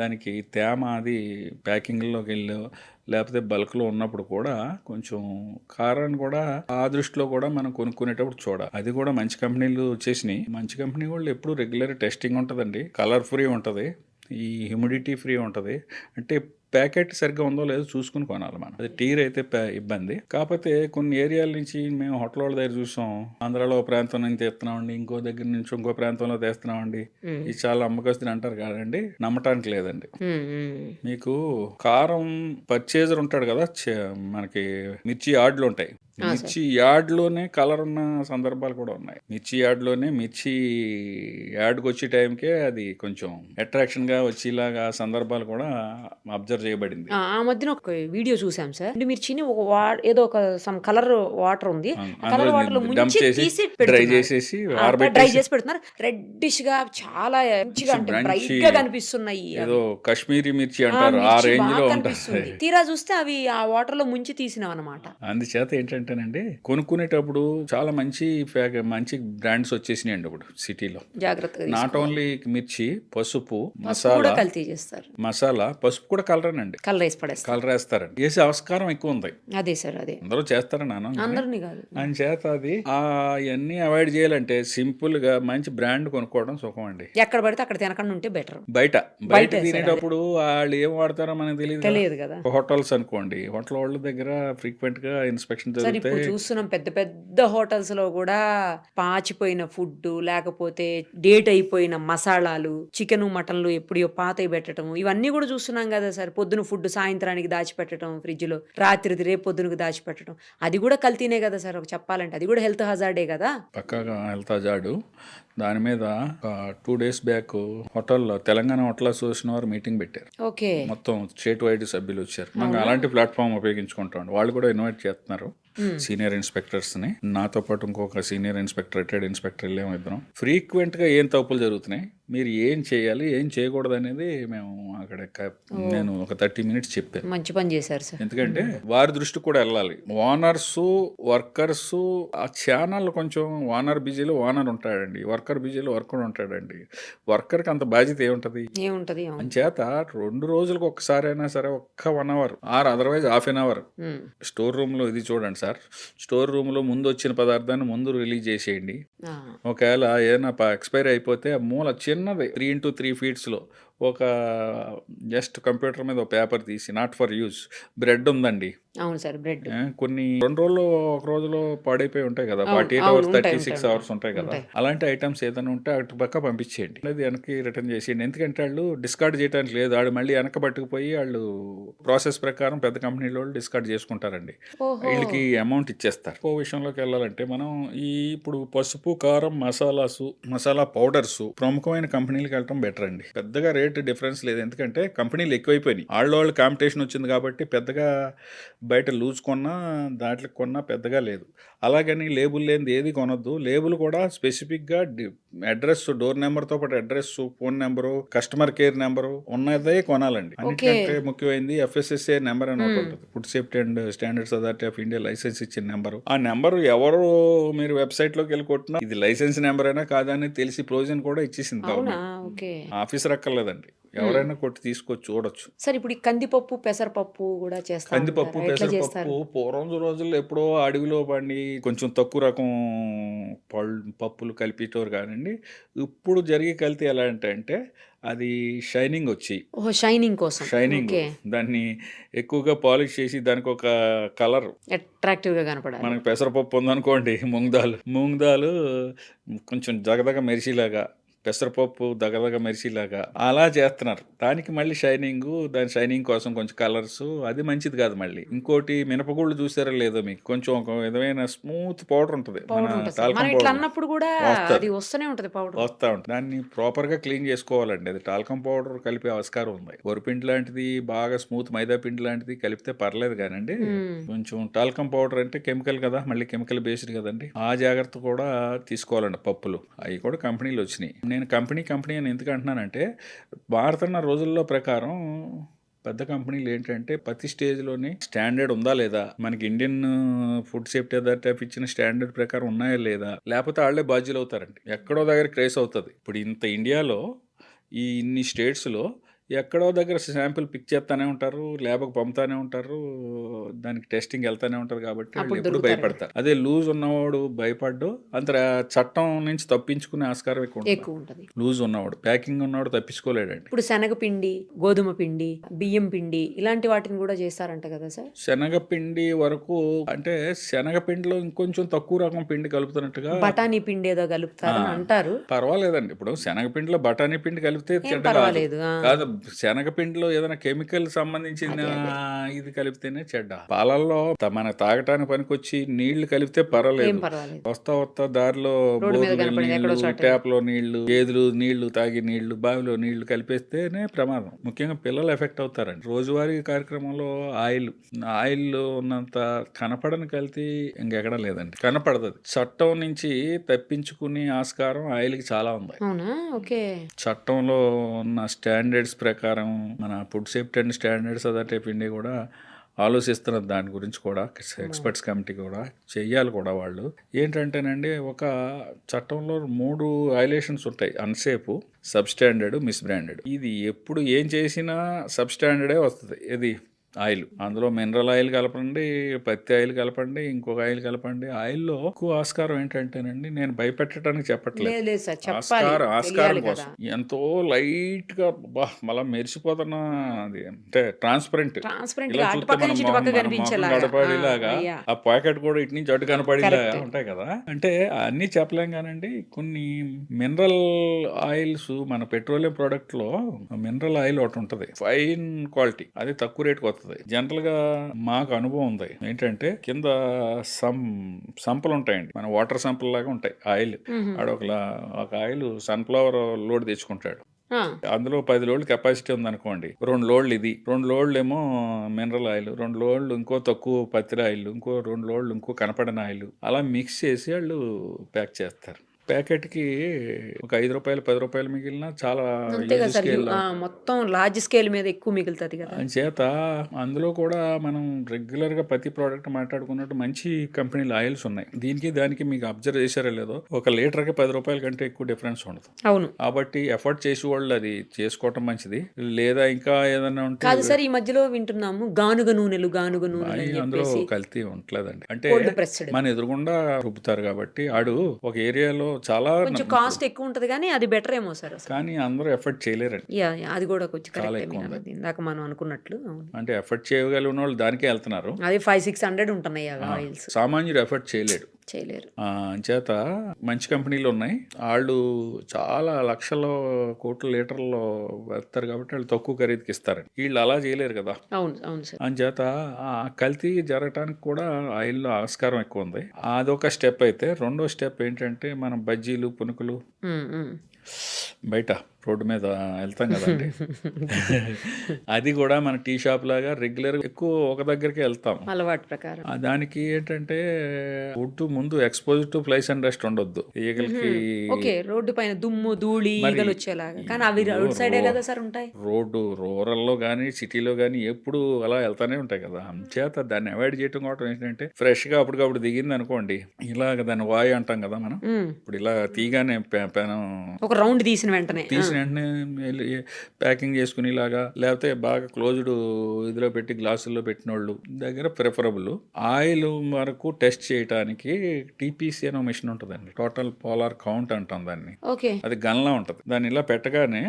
దానికి తేమ అది ప్యాకింగ్లోకి వెళ్ళి లేకపోతే బల్క్లో ఉన్నప్పుడు కూడా కొంచెం కారాన్ని కూడా ఆ దృష్టిలో కూడా మనం కొనుక్కునేటప్పుడు చూడాలి. అది కూడా మంచి కంపెనీలు వచ్చేసినాయి. మంచి కంపెనీ వాళ్ళు ఎప్పుడు రెగ్యులర్ టెస్టింగ్ ఉంటుందండి. కలర్ ఫ్రీ ఉంటుంది, ఈ హ్యూమిడిటీ ఫ్రీ ఉంటుంది. అంటే ప్యాకెట్ సరిగ్గా ఉందో లేదో చూసుకుని కొనాలి మనం. అది టీర్ అయితే ఇబ్బంది. కాకపోతే కొన్ని ఏరియాల నుంచి మేము హోటల్ వాళ్ళ దగ్గర చూసాం, ఆంధ్రాలో ఒక ప్రాంతం నుంచి తెస్తున్నామండి, ఇంకో దగ్గర నుంచి ఇంకో ప్రాంతంలో తెస్తున్నామండి, ఇది చాలా అమ్మకస్తుని అంటారు కదండి, నమ్మటానికి లేదండి. మీకు కారం పర్చేజర్ ఉంటాడు కదా, మనకి మిర్చి యార్డ్లు ఉంటాయి, మిర్చి యార్డ్లోనే కలర్ ఉన్న సందర్భాలు కూడా ఉన్నాయి. మిర్చి యార్డ్లోనే మిర్చి యాడ్కి వచ్చే టైంకే అది కొంచెం అట్రాక్షన్గా వచ్చేలాగా సందర్భాలు కూడా అబ్జర్వ్ చేయబడింది. ఆ మధ్యన ఒక వీడియో చూసాం సార్. మిర్చిని ఏదో ఒక సమ్ కలర్ వాటర్ ఉంది, కలర్ వాటర్ లో ముంచి తీసి డ్రై చేసేసి డ్రై చేసి పెడుతున్నారు. రెడ్డిష్ గా చాలా మంచిగా అంటే బ్రైట్ గా కనిపిస్తున్నాయి. ఏదో కాశ్మీరీ మిర్చి అంటారు, ఆ రేంజ్ లో కనిపిస్తుంది. తీరా చూస్తే అవి ఆ వాటర్ లో ముంచి తీసినవి అనమాట. అందుచేత ఏంటంటేనండి, కొనుక్కునేటప్పుడు చాలా మంచి బ్రాండ్స్ వచ్చేసినాయండి ఇప్పుడు సిటీలో. జాగ్రత్తగా నాట్ ఓన్లీ మిర్చి, పసుపు, మసాలా కల్తీ చేస్తారు. మసాలా పసుపు కూడా కలరేనండి, కలర్ వేసి పడేస్తారు, కలర్ వేస్తారండి. వేసే ఆస్కారం ఎక్కువ ఉంది. అదే సార్, అదే అందరూ చేస్తారని అందరినీ కాదు. అని చేత అది అవన్నీ అవాయిడ్ చేయాలంటే సింపుల్ గా మంచి బ్రాండ్ కొనుక్కోవడం సుఖం అండి. ఎక్కడ పడితే అక్కడ తినకుండా ఉంటే బెటర్. బయట తినేటప్పుడు వాళ్ళు ఏం వాడతారో మనకు తెలియదు కదా. హోటల్స్ అనుకోండి, హోటల్ వాళ్ళ దగ్గర ఫ్రీక్వెంట్ గా ఇన్స్పెక్షన్ ఇప్పుడు చూస్తున్నాం పెద్ద పెద్ద హోటల్స్ లో కూడా పాచిపోయిన ఫుడ్, లేకపోతే డేట్ అయిపోయిన మసాలాలు, చికెన్ మటన్లు ఎప్పుడో పాతవి పెట్టడం, ఇవన్నీ కూడా చూస్తున్నాం కదా సార్. పొద్దున ఫుడ్ సాయంత్రానికి దాచిపెట్టడం ఫ్రిడ్జ్ లో, రాత్రిది రేపు పొద్దునకు దాచిపెట్టడం, అది కూడా కల్తీనే కదా సార్. ఒక చెప్పాలంటే అది కూడా హెల్త్ హజార్డే కదా. పక్కాగా హెల్త్ హజార్డు. దాని మీద 2 days బ్యాక్ హోటల్లో తెలంగాణ హోటల్ అసోసియేషన్ వారు మీటింగ్ పెట్టారు. ఓకే, మొత్తం స్టేట్ వైడ్ సభ్యులు వచ్చారు. మనం అలాంటి ప్లాట్ఫామ్ ఉపయోగించుకుంటాం. వాళ్ళు కూడా ఇన్వైట్ చేస్తున్నారు సీనియర్ ఇన్స్పెక్టర్స్ ని. నాతో పాటు ఇంకొక సీనియర్ ఇన్స్పెక్టర్, రిటైర్డ్ ఇన్స్పెక్టర్ వెళ్ళాము ఇద్దరం. ఫ్రీక్వెంట్ గా ఏం తప్పులు జరుగుతున్నాయి, మీరు ఏం చేయాలి, ఏం చేయకూడదు అనేది మేము అక్కడ నేను ఒక 30 minutes చెప్పాను. మంచి పని చేశారు సార్. ఎందుకంటే వారి దృష్టి కూడా వెళ్ళాలి. ఓనర్స్, వర్కర్స్, ఆ ఛానల్ కొంచెం ఓనర్ బిజీలో ఓనర్ ఉంటాడండి, వర్కర్ బిజీలో వర్కర్ ఉంటాడండి. వర్కర్కి అంత బాధ్యత ఏముంటది? అని చేత 2 రోజులకు ఒక్కసారి అయినా సరే ఒక్క 1 hour or otherwise ½ an hour store room లో ఇది చూడండి సార్. స్టోర్ రూమ్ లో ముందు వచ్చిన పదార్థాన్ని ముందు రిలీజ్ చేసేయండి. ఒకవేళ ఏదైనా ఎక్స్పైరీ అయిపోతే మూల చిన్నది 3 into 3 feet లో ఒక జస్ట్ కంప్యూటర్ మీద ఒక పేపర్ తీసి, నాట్ ఫర్ యూజ్. బ్రెడ్ ఉందండి, అవును సార్, బ్రెడ్ కొన్ని 2 రోజులు ఒక రోజులో పాడైపోయి ఉంటాయి కదా, 48 hours 36 hours ఉంటాయి కదా. అలాంటి ఐటమ్స్ ఏదైనా ఉంటే అటు పక్క పంపించేయండి, అది వెనక్కి రిటర్న్ చేసేయండి. ఎందుకంటే వాళ్ళు డిస్కార్డ్ చేయడానికి లేదు, వాళ్ళు మళ్ళీ వెనక పట్టుకుపోయి వాళ్ళు ప్రాసెస్ ప్రకారం పెద్ద కంపెనీలో డిస్కార్డ్ చేసుకుంటారండి, వీళ్ళకి అమౌంట్ ఇచ్చేస్తారు. ఓ విషయంలోకి వెళ్ళాలంటే మనం ఇప్పుడు పసుపు, కారం, మసాలా పౌడర్స్ ప్రముఖమైన కంపెనీలకు వెళ్ళటం బెటర్ అండి. పెద్దగా రేట్ డిఫరెన్స్ లేదు, ఎందుకంటే కంపెనీలు ఎక్కువైపోయినాయి. వాళ్ళు కాంపిటీషన్ వచ్చింది కాబట్టి పెద్దగా బయట లూజ్ కొన్నా దాంట్లో కొన్నా పెద్దగా లేదు. అలాగని లేబుల్ లేనిది ఏది కొనొద్దు. లేబుల్ కూడా స్పెసిఫిక్గా అడ్రస్, డోర్ నెంబర్తో పాటు address, phone number, customer care number ఉన్నదే కొనాలండి. అన్నిటికంటే ముఖ్యమైనది FSSAI నెంబర్ అని ఒకటి ఉంటుంది, food safety and standards authority of India licence ఇచ్చిన నెంబరు. ఆ నెంబరు ఎవరు మీరు వెబ్సైట్లోకి వెళ్ళి కొట్టినా ఇది లైసెన్స్ నెంబర్ అయినా కాదని తెలిసి ప్రొవిజన్ కూడా ఇచ్చేసింది గవర్నమెంట్. ఆఫీసర్ అక్కర్లేదండి, ఎవరైనా కొట్టి తీసుకొచ్చి చూడొచ్చు. సార్ ఇప్పుడు కందిపప్పు, పెసరపప్పు కూడా చేస్తారు. కందిపప్పు, పెసరపప్పు పూర్వం రోజుల్లో ఎప్పుడో అడవిలో పండి కొంచెం తక్కువ రకం పప్పులు కలిపేటోరు కానండి. ఇప్పుడు జరిగే కల్తీ ఎలా అంటే అది షైనింగ్ వచ్చి, షైనింగ్ దాన్ని ఎక్కువగా పాలిష్ చేసి దానికి ఒక కలర్ అట్రాక్టివ్ గా కనపడాలి. మనకి పెసరపప్పు ఉందనుకోండి, మూంగ్ దాల్ కొంచెం జగదగ మెరిసిలాగా పెసరపప్పు దగదగ మెరిసిలాగా అలా చేస్తున్నారు. దానికి మళ్ళీ దాని షైనింగ్ కోసం కొంచెం కలర్స్, అది మంచిది కాదు. మళ్ళీ ఇంకోటి మినపగుళ్ళు చూసారో లేదో మీకు, కొంచెం ఒక విధమైన స్మూత్ పౌడర్ ఉంటుంది, మన పౌడర్ ఉంటుంది సార్. టాల్కమ్ మనం ఇట్లా పౌడర్ అన్నప్పుడు కూడా వస్తుంది అది వస్తూనే ఉంటుంది పౌడర్. వస్తూ ఉంటుంది. దాన్ని ప్రాపర్గా క్లీన్ చేసుకోవాలండి. అది టాల్కమ్ పౌడర్ కలిపే ఆస్కారం ఉంది. వరిపిండి లాంటిది బాగా స్మూత్ మైదా పిండి లాంటిది కలిపితే పర్లేదు కానండి, కొంచెం టాల్కమ్ పౌడర్ అంటే కెమికల్ కదా, మళ్ళీ కెమికల్ బేస్డ్ కదండి. ఆ జాగ్రత్త కూడా తీసుకోవాలండి. పప్పులు అవి కూడా కంపెనీలు వచ్చినాయి. నేను కంపెనీ అని ఎందుకు అంటున్నానంటే, మారుతున్న రోజుల్లో ప్రకారం పెద్ద కంపెనీలు ఏంటంటే ప్రతి స్టేజ్లోని స్టాండర్డ్ ఉందా లేదా, మనకి ఇండియన్ ఫుడ్ సేఫ్టీ అథారిటీ ఇచ్చిన స్టాండర్డ్ ప్రకారం ఉన్నాయా లేదా, లేకపోతే వాళ్ళే బాధ్యులు అవుతారండి. ఎక్కడో దగ్గర క్రేస్ అవుతుంది. ఇప్పుడు ఇంత ఇండియాలో ఇన్ని స్టేట్స్లో ఎక్కడో దగ్గర శాంపిల్ పిక్ చేస్తానే ఉంటారు, ల్యాబ్కి పంపుతానే ఉంటారు, దానికి టెస్టింగ్ వెళ్తానే ఉంటారు. కాబట్టి వాళ్ళు ఎప్పుడు భయపడతారు. అదే లూజ్ ఉన్నవాడు భయపడ్డు, అంత చట్టం నుంచి తప్పించుకునే ఆస్కారం ఎక్కువ ఉంటుంది. లూజ్ ఉన్నవాడు, ప్యాకింగ్ ఉన్నవాడు తప్పించుకోలేడండి. ఇప్పుడు శనగపిండి, గోధుమ పిండి, బియ్యం పిండి ఇలాంటి వాటిని కూడా చేస్తారంట కదా సార్. శనగపిండి వరకు అంటే శనగపిండిలో ఇంకొంచెం తక్కువ రకం పిండి కలుపుతున్నట్టుగా, బఠానీ పిండి ఏదో కలుపుతారని అంటారు. పర్వాలేదండి. ఇప్పుడు శనగపిండిలో బఠానీ పిండి కలిపితే పర్వాలేదు కాదు, శనగపిండిలో ఏదైనా కెమికల్ సంబంధించిన ఇది కలిపితేనే చెడ్డ. పాలల్లో మన తాగటానికి పనికొచ్చి నీళ్లు కలిపితే పర్వాలేదు. వస్తా దారిలో ట్యాప్ లో నీళ్లు, గేదెలు నీళ్లు తాగి నీళ్లు, బావిలో నీళ్లు కలిపేస్తేనే ప్రమాదం. ముఖ్యంగా పిల్లలు ఎఫెక్ట్ అవుతారండి. రోజువారీ కార్యక్రమంలో ఆయిల్ ఉన్నంత కనపడని కల్తీ ఇంకెక్కడా లేదండి, కనపడదు. చట్టం నుంచి తప్పించుకునే ఆస్కారం ఆయిల్కి చాలా ఉంది. చట్టంలో ఉన్న స్టాండర్డ్స్ ప్రకారం మన food safety and standards authority of India కూడా ఆలోచిస్తున్నారు. దాని గురించి కూడా ఎక్స్పర్ట్స్ కమిటీ కూడా చెయ్యాలి కూడా. వాళ్ళు ఏంటంటేనండి, ఒక చట్టంలో 3 వైలేషన్స్ ఉంటాయి: unsafe, sub standard, miss branded. ఇది ఎప్పుడు ఏం చేసినా సబ్ స్టాండర్డే వస్తుంది. ఇది ఆయిల్, అందులో మినరల్ ఆయిల్ కలపండి, పత్తి ఆయిల్ కలపండి, ఇంకొక ఆయిల్ కలపండి. ఆయిల్లో ఎక్కువ ఆస్కారం ఏంటంటేనండి, నేను భయపెట్టడానికి చెప్పట్లేదు, ఆస్కారం కోసం ఎంతో లైట్ గా మళ్ళా మెరిసిపోతున్న, అది అంటే ట్రాన్స్పరెంట్, ఇలా కనపడేలాగా, ఆ ప్యాకెట్ కూడా ఇటు నుంచి అటు కనపడేలాగా ఉంటాయి కదా. అంటే అన్ని చెప్పలేం కానండి, కొన్ని మినరల్ ఆయిల్స్, మన పెట్రోలియం ప్రోడక్ట్ లో మినరల్ ఆయిల్ ఒకటి ఉంటుంది, ఫైన్ క్వాలిటీ, అది తక్కువ రేటుకి వస్తుంది. జనరల్ గా మాకు అనుభవం ఉంది. ఏంటంటే కింద సంపలు ఉంటాయండి, మన వాటర్ సంపల్ లాగా ఉంటాయి ఆయిల్. ఒక ఆయిల్ సన్ఫ్లవర్ లోడ్ తెచ్చుకుంటాడు, అందులో 10 లోడ్లు కెపాసిటీ ఉందనుకోండి, 2 లోడ్లు ఇది, 2 లోడ్లు ఏమో మినరల్ ఆయిల్, 2 లోడ్లు ఇంకో తక్కువ పత్తి ఆయిల్, ఇంకో 2 లోడ్లు ఇంకో కనపడని ఆయిల్, అలా మిక్స్ చేసి వాళ్ళు ప్యాక్ చేస్తారు. ప్యాకెట్కి ఒక 5 రూపాయలు 10 రూపాయలు మిగిలిన చాలా మొత్తం లార్జ్ స్కేల్ మీద ఎక్కువ మిగులుతుంది కదా. చేత అందులో కూడా మనం రెగ్యులర్ గా ప్రతి ప్రోడక్ట్ మాట్లాడుకున్నట్టు మంచి కంపెనీల ఆయిల్స్ ఉన్నాయి. దీనికి దానికి మీకు అబ్జర్వ్ చేశారో లేదో, 1 లీటర్కి 10 రూపాయల కంటే ఎక్కువ డిఫరెన్స్ ఉండదు. అవును, కాబట్టి ఎఫర్ట్ చేసి వాళ్ళు అది చేసుకోవటం మంచిది. లేదా ఇంకా ఏదైనా ఉంటే కాదు సార్, ఈ మధ్యలో వింటున్నాము గానుగ నూనెలు అందులో కల్తీ ఉండలేదండి. అంటే మన ఎదురుగుండా రుబ్బుతారు కాబట్టి, ఆడు ఒక ఏరియాలో చాలా కొంచెం కాస్ట్ ఎక్కువ ఉంటది కానీ అది బెటర్ ఏమో సార్. కానీ అందరూ ఎఫర్ట్ చేయలేరండి. అది కూడా కొంచెం చాలా ఎక్కువ ఉంది ఇందాక మనం అనుకున్నట్లు. అంటే ఎఫర్ట్ చేయగలిగిన వాళ్ళు దానికే వెళ్తున్నారు. అది 500-600 ఉంటున్నాయి ఆయిల్స్. సామాన్యుడు ఎఫర్ట్ చేయలేరు. చేత మంచి కంపెనీలు ఉన్నాయి, వాళ్ళు చాలా లక్షల కోట్ల లీటర్లో వేస్తారు కాబట్టి వాళ్ళు తక్కువ ఖరీదుకి ఇస్తారు. వీళ్ళు అలా చేయలేరు కదా. అంచేత ఆ కల్తీ జరగటానికి కూడా ఆయిల్లో ఆస్కారం ఎక్కువ ఉంది. అదొక స్టెప్. అయితే రెండో స్టెప్ ఏంటంటే, మనం బజ్జీలు, పునుకులు బయట రోడ్డు మీద వెళ్తాం కదండి, అది కూడా మన టీ షాప్ లాగా రెగ్యులర్ ఎక్కువ ఒక దగ్గరికి వెళ్తాం అలవాటు ప్రకారం. దానికి ఏంటంటే ఫుడ్ ముందు expose to flies and dust ఉండొద్దు. ఈగలకి రోడ్డు పైన దుమ్ము ధూళి ఈగలు వచ్చేలాగా, కానీ అవి రోడ్ సైడే కదా సార్ ఉంటాయి. రోడ్డు రూరల్లో కానీ సిటీలో కానీ ఎప్పుడు అలా వెళ్తానే ఉంటాయి కదా. చేత దాన్ని అవాయిడ్ చేయడం కూడా ఏంటంటే, ఫ్రెష్ గా అప్పటికప్పుడు దిగింది అనుకోండి, ఇలాగ దాన్ని వాయు అంటాం కదా మనం. ఇప్పుడు ఇలా తీగానే ఒక రౌండ్ తీసిన వెంటనే ప్యాకింగ్ చేసుకుని ఇలాగా, లేకపోతే బాగా క్లోజ్డ్ ఇదిలో పెట్టి గ్లాసుల్లో పెట్టిన వాళ్ళు దగ్గర ప్రిఫరబుల్. ఆయిల్ వరకు టెస్ట్ చేయడానికి టీపీసీ అనే మిషన్ ఉంటుందండి, టోటల్ పోలార్ కౌంట్ అంటాం దాన్ని. అది గన్లా ఉంటుంది. దాన్ని ఇలా పెట్టగానే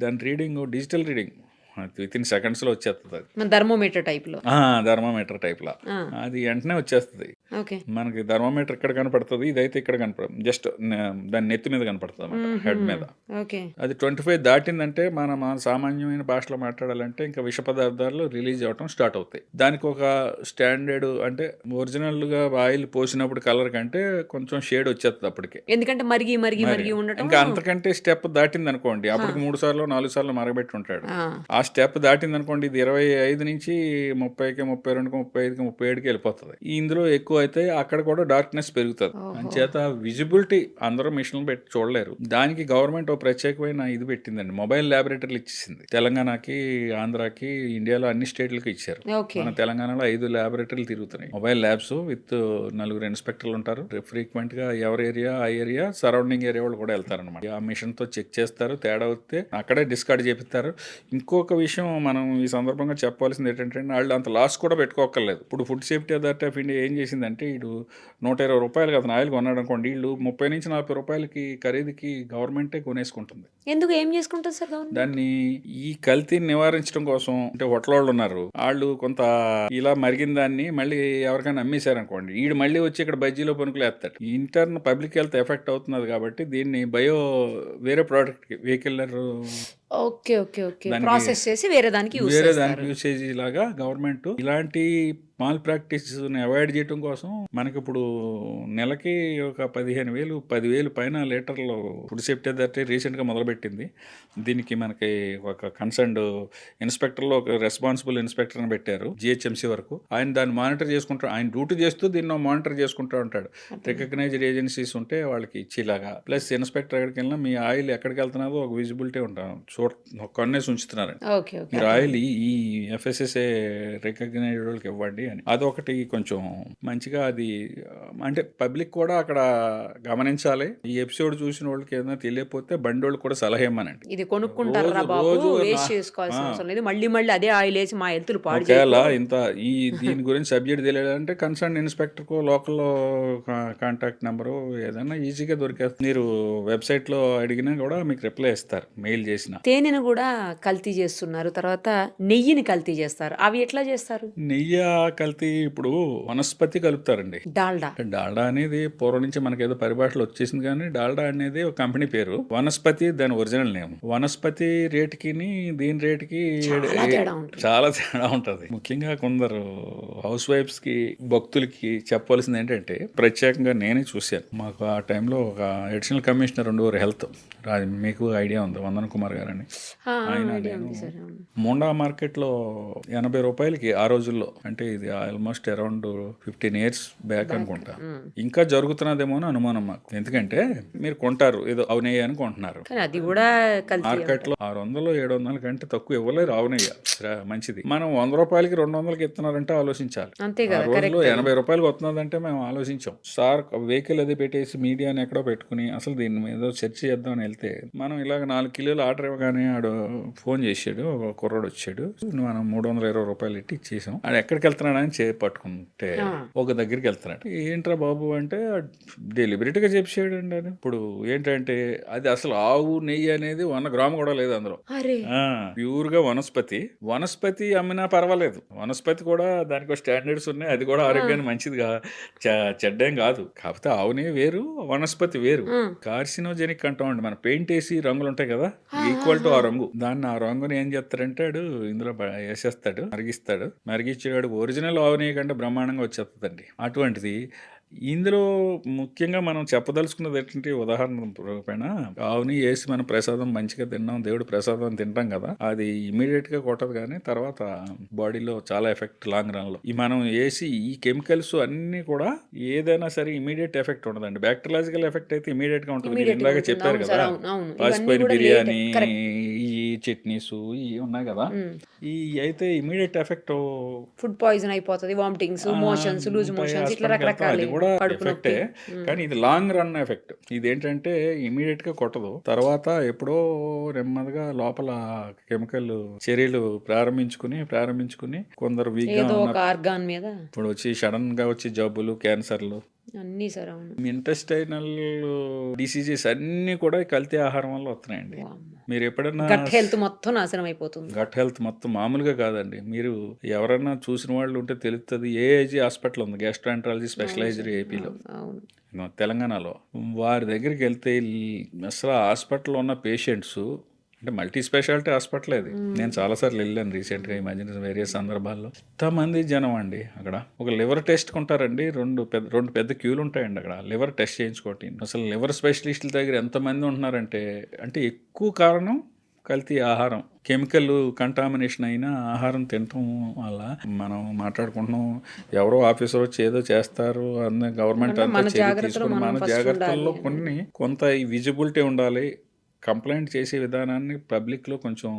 దాని reading digital reading with in సెకండ్స్లో వచ్చేస్తుంది అది. మన థర్మోమీటర్ టైప్లో. థర్మోమీటర్ టైప్లా అది వెంటనే వచ్చేస్తుంది. ఓకే. మనకి థర్మోమీటర్ ఇక్కడ కనపడుతుంది, ఇదైతే ఇక్కడ కనపడదు, జస్ట్ దాని నెత్తి మీద కనపడుతుంది అన్నమాట, హెడ్ మీద. ఓకే. అది 25 దాటిందంటే మన సామాన్యమైన భాషలో మాట్లాడాలంటే ఇంకా విష పదార్థాలు రిలీజ్ అవ్వటం స్టార్ట్ అవుతాయి. దానికి ఒక స్టాండర్డ్ అంటే ఒరిజినల్గా ఆయిల్ పోసినప్పుడు కలర్ కంటే కొంచెం షేడ్ వచ్చేస్తుంది అప్పటికే. ఎందుకంటే మరిగి మరిగి మరిగి ఉండటం. ఇంకా అంతకంటే స్టెప్ దాటింది అనుకోండి, అప్పటికి 3 సార్లు 4 సార్లు మరగబెట్టి ఉంటాడు. ఆ స్టెప్ దాటింది అనుకోండి, ఇది 25 నుంచి 30కి 32కి 35కి 37కి వెళ్ళిపోతుంది. ఇందులో ఎక్కువ అయితే అక్కడ కూడా డార్క్నెస్ పెరుగుతుంది. అంచేత విజిబిలిటీ అందరూ మిషన్లు పెట్టి చూడలేరు. దానికి గవర్నమెంట్ ఒక ప్రత్యేకమైన ఇది పెట్టిందండి, మొబైల్ ల్యాబొరేటరీలు ఇచ్చేసింది. తెలంగాణకి, ఆంధ్రాకి, ఇండియాలో అన్ని స్టేట్లకి ఇచ్చారు. మన తెలంగాణలో 5 ల్యాబొరేటరీలు తిరుగుతున్నాయి, మొబైల్ ల్యాబ్స్ విత్ 4 ఇన్స్పెక్టర్లు ఉంటారు. ఫ్రీక్వెంట్ గా ఎవరి ఏరియా ఆ ఏరియా సరౌండింగ్ ఏరియా వాళ్ళు కూడా వెళ్తారనమాట. ఆ మిషన్ తో చెక్ చేస్తారు, తేడా వస్తే అక్కడే డిస్కార్డ్ చేపిస్తారు. ఇంకొక విషయం మనం ఈ సందర్భంగా చెప్పాల్సింది ఏంటంటే, వాళ్ళు అంత లాస్ కూడా పెట్టుకోకర్లేదు. ఇప్పుడు food safety authority of India ఏం చేసిందంటే, వీడు 120 రూపాయలు అతను ఆయిల్ కొన్నాడు అనుకోండి, వీళ్ళు 30 నుంచి 40 రూపాయలకి ఖరీదుకి గవర్నమెంటే కొనేసుకుంటుంది. ఎందుకు ఏం చేసుకుంటారు సార్ గవర్నమెంట్? దాన్ని ఈ కల్తీని నివారించడం కోసం, అంటే హోటల్ వాళ్ళు ఉన్నారు, వాళ్ళు కొంత ఇలా మరిగిన దాన్ని మళ్ళీ ఎవరికైనా అమ్మేశారనుకోండి, వీడు మళ్ళీ వచ్చి ఇక్కడ బజ్జీలో పనుకులు వేస్తాడు. ఇంటర్న్ పబ్లిక్ హెల్త్ ఎఫెక్ట్ అవుతున్నది కాబట్టి దీన్ని వేరే product vehicle okay okay okay process చేసి వేరే దానికి యూసేజ్ లాగా గవర్నమెంట్ ఇలాంటి మాల్ ప్రాక్టీస్ని అవాయిడ్ చేయడం కోసం మనకి ఇప్పుడు నెలకి ఒక 15,000 10,000 పైన లీటర్లు ఫుడ్ సేఫ్టీ అథారిటీ రీసెంట్గా మొదలుపెట్టింది. దీనికి మనకి ఒక కన్సర్న్డ్ ఇన్స్పెక్టర్లో ఒక రెస్పాన్సిబుల్ ఇన్స్పెక్టర్ని పెట్టారు, GHMC వరకు. ఆయన దాన్ని మానిటర్ చేసుకుంటాడు, ఆయన డ్యూటీ చేస్తూ దీన్ని మానిటర్ చేసుకుంటూ ఉంటాడు. రికగ్నైజ్డ్ ఏజెన్సీస్ ఉంటే వాళ్ళకి ఇచ్చేలాగా, ప్లస్ ఇన్స్పెక్టర్ ఎక్కడికి వెళ్ళినా మీ ఆయిల్ ఎక్కడికి వెళ్తున్నదో ఒక విజిబిలిటీ ఉంటాం, కొన్నేసి ఉంచుతున్నారండి. మీరు ఆయిల్ ఈ FSSA రికగ్నైజ్డ్ వాళ్ళకి ఇవ్వండి అని. అదొకటి కొంచెం మంచిగా, అది అంటే పబ్లిక్ కూడా అక్కడ గమనించాలి. ఈ ఎపిసోడ్ చూసిన వాళ్ళకి ఏదైనా తెలియకపోతే బండి వాళ్ళు కూడా సలహా ఇవ్వమనండి, ఇది కొనుక్కుంటారా బాబు, వేస్ట్ చేసుకోవాల్సిన అవసరం లేదు, మళ్ళీ మళ్ళీ అదే ఆయిల్ వేసి మా హెల్త్ పాడు ఒకవేళ దీని గురించి సబ్జెక్ట్ తెలియాలంటే కన్సర్న్ ఇన్స్పెక్టర్ కు లోకల్లో కాంటాక్ట్ నెంబరు ఏదైనా ఈజీగా దొరికేస్తుంది. మీరు వెబ్సైట్లో అడిగినా కూడా మీకు రిప్లై ఇస్తారు, మెయిల్ చేసిన. తేనెను కూడా కల్తీ చేస్తున్నారు, తర్వాత నెయ్యిని కల్తీ చేస్తారు. అవి ఎట్లా చేస్తారు? నెయ్యి కల్తీ ఇప్పుడు వనస్పతి కలుపుతారండి. డాల్డా అనేది పూర్వం నుంచి మనకి ఏదో పరిభాషలో వచ్చేసింది, కానీ డాల్డా అనేది ఒక కంపెనీ పేరు. వనస్పతి దాని ఒరిజినల్ నేమ్. వనస్పతి రేటుకి దీని రేటుకి చాలా తేడా ఉంటుంది. ముఖ్యంగా కొందరు హౌస్ వైఫ్స్ కి, భక్తులకి చెప్పవలసింది ఏంటంటే, ప్రత్యేకంగా నేనే చూశాను. మాకు ఆ టైంలో ఒక అడిషనల్ కమిషనర్ ఉండేవారు హెల్త్, మీకు ఐడియా ఉంది, వందన్ కుమార్ గారు అని. ఆయన మోండా మార్కెట్లో 80 రూపాయలకి ఆ రోజుల్లో, అంటే ఇది ఆల్మోస్ట్ అరౌండ్ 15 years బ్యాక్ అనుకుంటా, ఇంకా జరుగుతున్నదేమో అని అనుమానం మాకు. ఎందుకంటే మీరు కొంటారు, ఏదో అవునయ్య అని కొంటున్నారు, అది కూడా మార్కెట్ లో 600 700 కంటే తక్కువ ఇవ్వలేరు అవునయ్య మంచిది. మనం 100 రూపాయలకి 200కి ఇస్తున్నారంటే ఆలోచించాలి. ఆ రోజులో 80 రూపాయలకి వస్తున్నదంటే మేము ఆలోచించాం. సార్ వెహికల్ అది పెట్టేసి మీడియాని ఎక్కడో పెట్టుకుని అసలు దీని మీద సెర్చ్ చేద్దామని వెళ్తే, మనం ఇలాగ 4 కిలోలు ఆర్డర్ ఇవ్వగానే ఆడు ఫోన్ చేసాడు, ఒక కుర్రోడు వచ్చాడు, మనం 320 రూపాయలు ఇట్టి ఇచ్చేసాం. ఆడు ఎక్కడికి వెళ్తున్నాడు అని పట్టుకుంటే ఒక దగ్గరికి వెళ్తున్నాడు. ఏంట్రా బాబు అంటే డెలిబరేట్గా చెప్పాడు అండి అని. ఇప్పుడు ఏంటంటే అది అసలు ఆవు నెయ్యి అనేది 1 గ్రాము కూడా లేదు అందులో, ప్యూర్ గా వనస్పతి అమ్మినా పర్వాలేదు. వనస్పతి కూడా దానికి స్టాండర్డ్స్ ఉన్నాయి, అది కూడా ఆరోగ్యానికి మంచిదిగా చెడ్డేం కాదు. కాకపోతే ఆవు నెయ్యి వేరు, వనస్పతి వేరు. కార్సినోజెనిక్ అంటాం అండి. మన పెయింట్ వేసి రంగులు ఉంటాయి కదా, ఈక్వల్ టు ఆ రంగు, దాన్ని ఆ రంగుని ఏం చేస్తారంటే ఇందులో వేసేస్తాడు, మరిగించేవాడు ఒరిజినల్ ఆవు నెయ్యి కంటే బ్రహ్మాండంగా వచ్చేస్తుందండి. అటువంటిది ఇందులో ముఖ్యంగా మనం చెప్పదలుచుకున్నది ఏంటంటే, ఉదాహరణ రూపేణ ఆవుని వేసి మనం ప్రసాదం మంచిగా తిన్నాం, దేవుడు ప్రసాదం తింటాం కదా, అది ఇమీడియట్ గా కొట్టదు, కానీ తర్వాత బాడీలో చాలా ఎఫెక్ట్ లాంగ్ రన్ లో. ఈ మనం వేసి ఈ కెమికల్స్ అన్ని కూడా ఏదైనా సరే ఇమీడియట్ ఎఫెక్ట్ ఉండదండి. బ్యాక్టీరియాలజికల్ ఎఫెక్ట్ అయితే ఇమీడియట్ గా ఉంటుంది. మీరు ఇందాక చెప్పారు కదా, పాసిపోయిన బిర్యానీ, ఈ చట్నీస్ ఇవి ఉన్నాయి కదా, ఈ అయితే ఇమీడియట్ ఎఫెక్ట్, ఫుడ్ పాయిజన్ అయిపోతుంది, వామిటింగ్స్, మోషన్స్, లూజ్ మోషన్స్, ఇట్లా రకరకాల కూడా ఎఫెక్టే. కానీ ఇది లాంగ్ రన్ ఎఫెక్ట్. ఇదేంటంటే ఇమీడియట్ గా కొట్టదు, తర్వాత ఎప్పుడో నెమ్మదిగా లోపల కెమికల్ చర్యలు ప్రారంభించుకుని కొందరు వీక్ గా ఉన్న, ఆర్గాన్ మీద ఇప్పుడు వచ్చి సడన్ గా వచ్చి జబ్బులు, క్యాన్సర్లు, అన్నీ సార్. అవును. ఇంటెస్టైనల్ డిసీజెస్ అన్నీ కూడా ఈ కల్తీ ఆహారం వల్ల వస్తున్నాయండి. వామ్మో! మీరు ఎప్పుడన్నా గట్ హెల్త్ మొత్తం నాశనం అయిపోతుంది. గట్ హెల్త్ మొత్తం మామూలుగా కాదండి. మీరు ఎవరన్నా చూసిన వాళ్ళు ఉంటే తెలుస్తుంది. ఏఐజీ హాస్పిటల్ ఉంది, గ్యాస్ట్రాంట్రాలజీ అవును స్పెషలైజ్డ్ సార్. ఏపీలో, అవును. తెలంగాణలో. వారి దగ్గరికి వెళ్తే అసలు ఆ హాస్పిటల్లో ఉన్న పేషెంట్స్, అంటే మల్టీ స్పెషాలిటీ హాస్పిటల్ అది. నేను చాలాసార్లు వెళ్ళాను రీసెంట్గా ఈ మధ్యన వేరే సందర్భాల్లో. ఎంతమంది జనం అండి అక్కడ. ఒక లివర్ టెస్ట్ కొంటారండి, రెండు పెద్ద క్యూలు ఉంటాయండి అక్కడ లివర్ టెస్ట్ చేయించుకోవటం. అసలు లివర్ స్పెషలిస్టుల దగ్గర ఎంతమంది ఉంటున్నారంటే, అంటే ఎక్కువ కారణం కల్తీ ఆహారం, కెమికల్ కంటామినేషన్ అయిన ఆహారం తినటం వల్ల. మనం మాట్లాడుకుంటున్నాం, ఎవరో ఆఫీసర్ వచ్చి ఏదో చేస్తారు అన్న, గవర్నమెంట్ అంతా మన చర్య జాగ్రత్తలు తీసుకుని మనం మన ఫస్ట్ జాగ్రత్తల్లో ఉండాలి. కొంత ఈ విజిబిలిటీ ఉండాలి. కంప్లైంట్ చేసే విధానాన్ని పబ్లిక్లో కొంచెం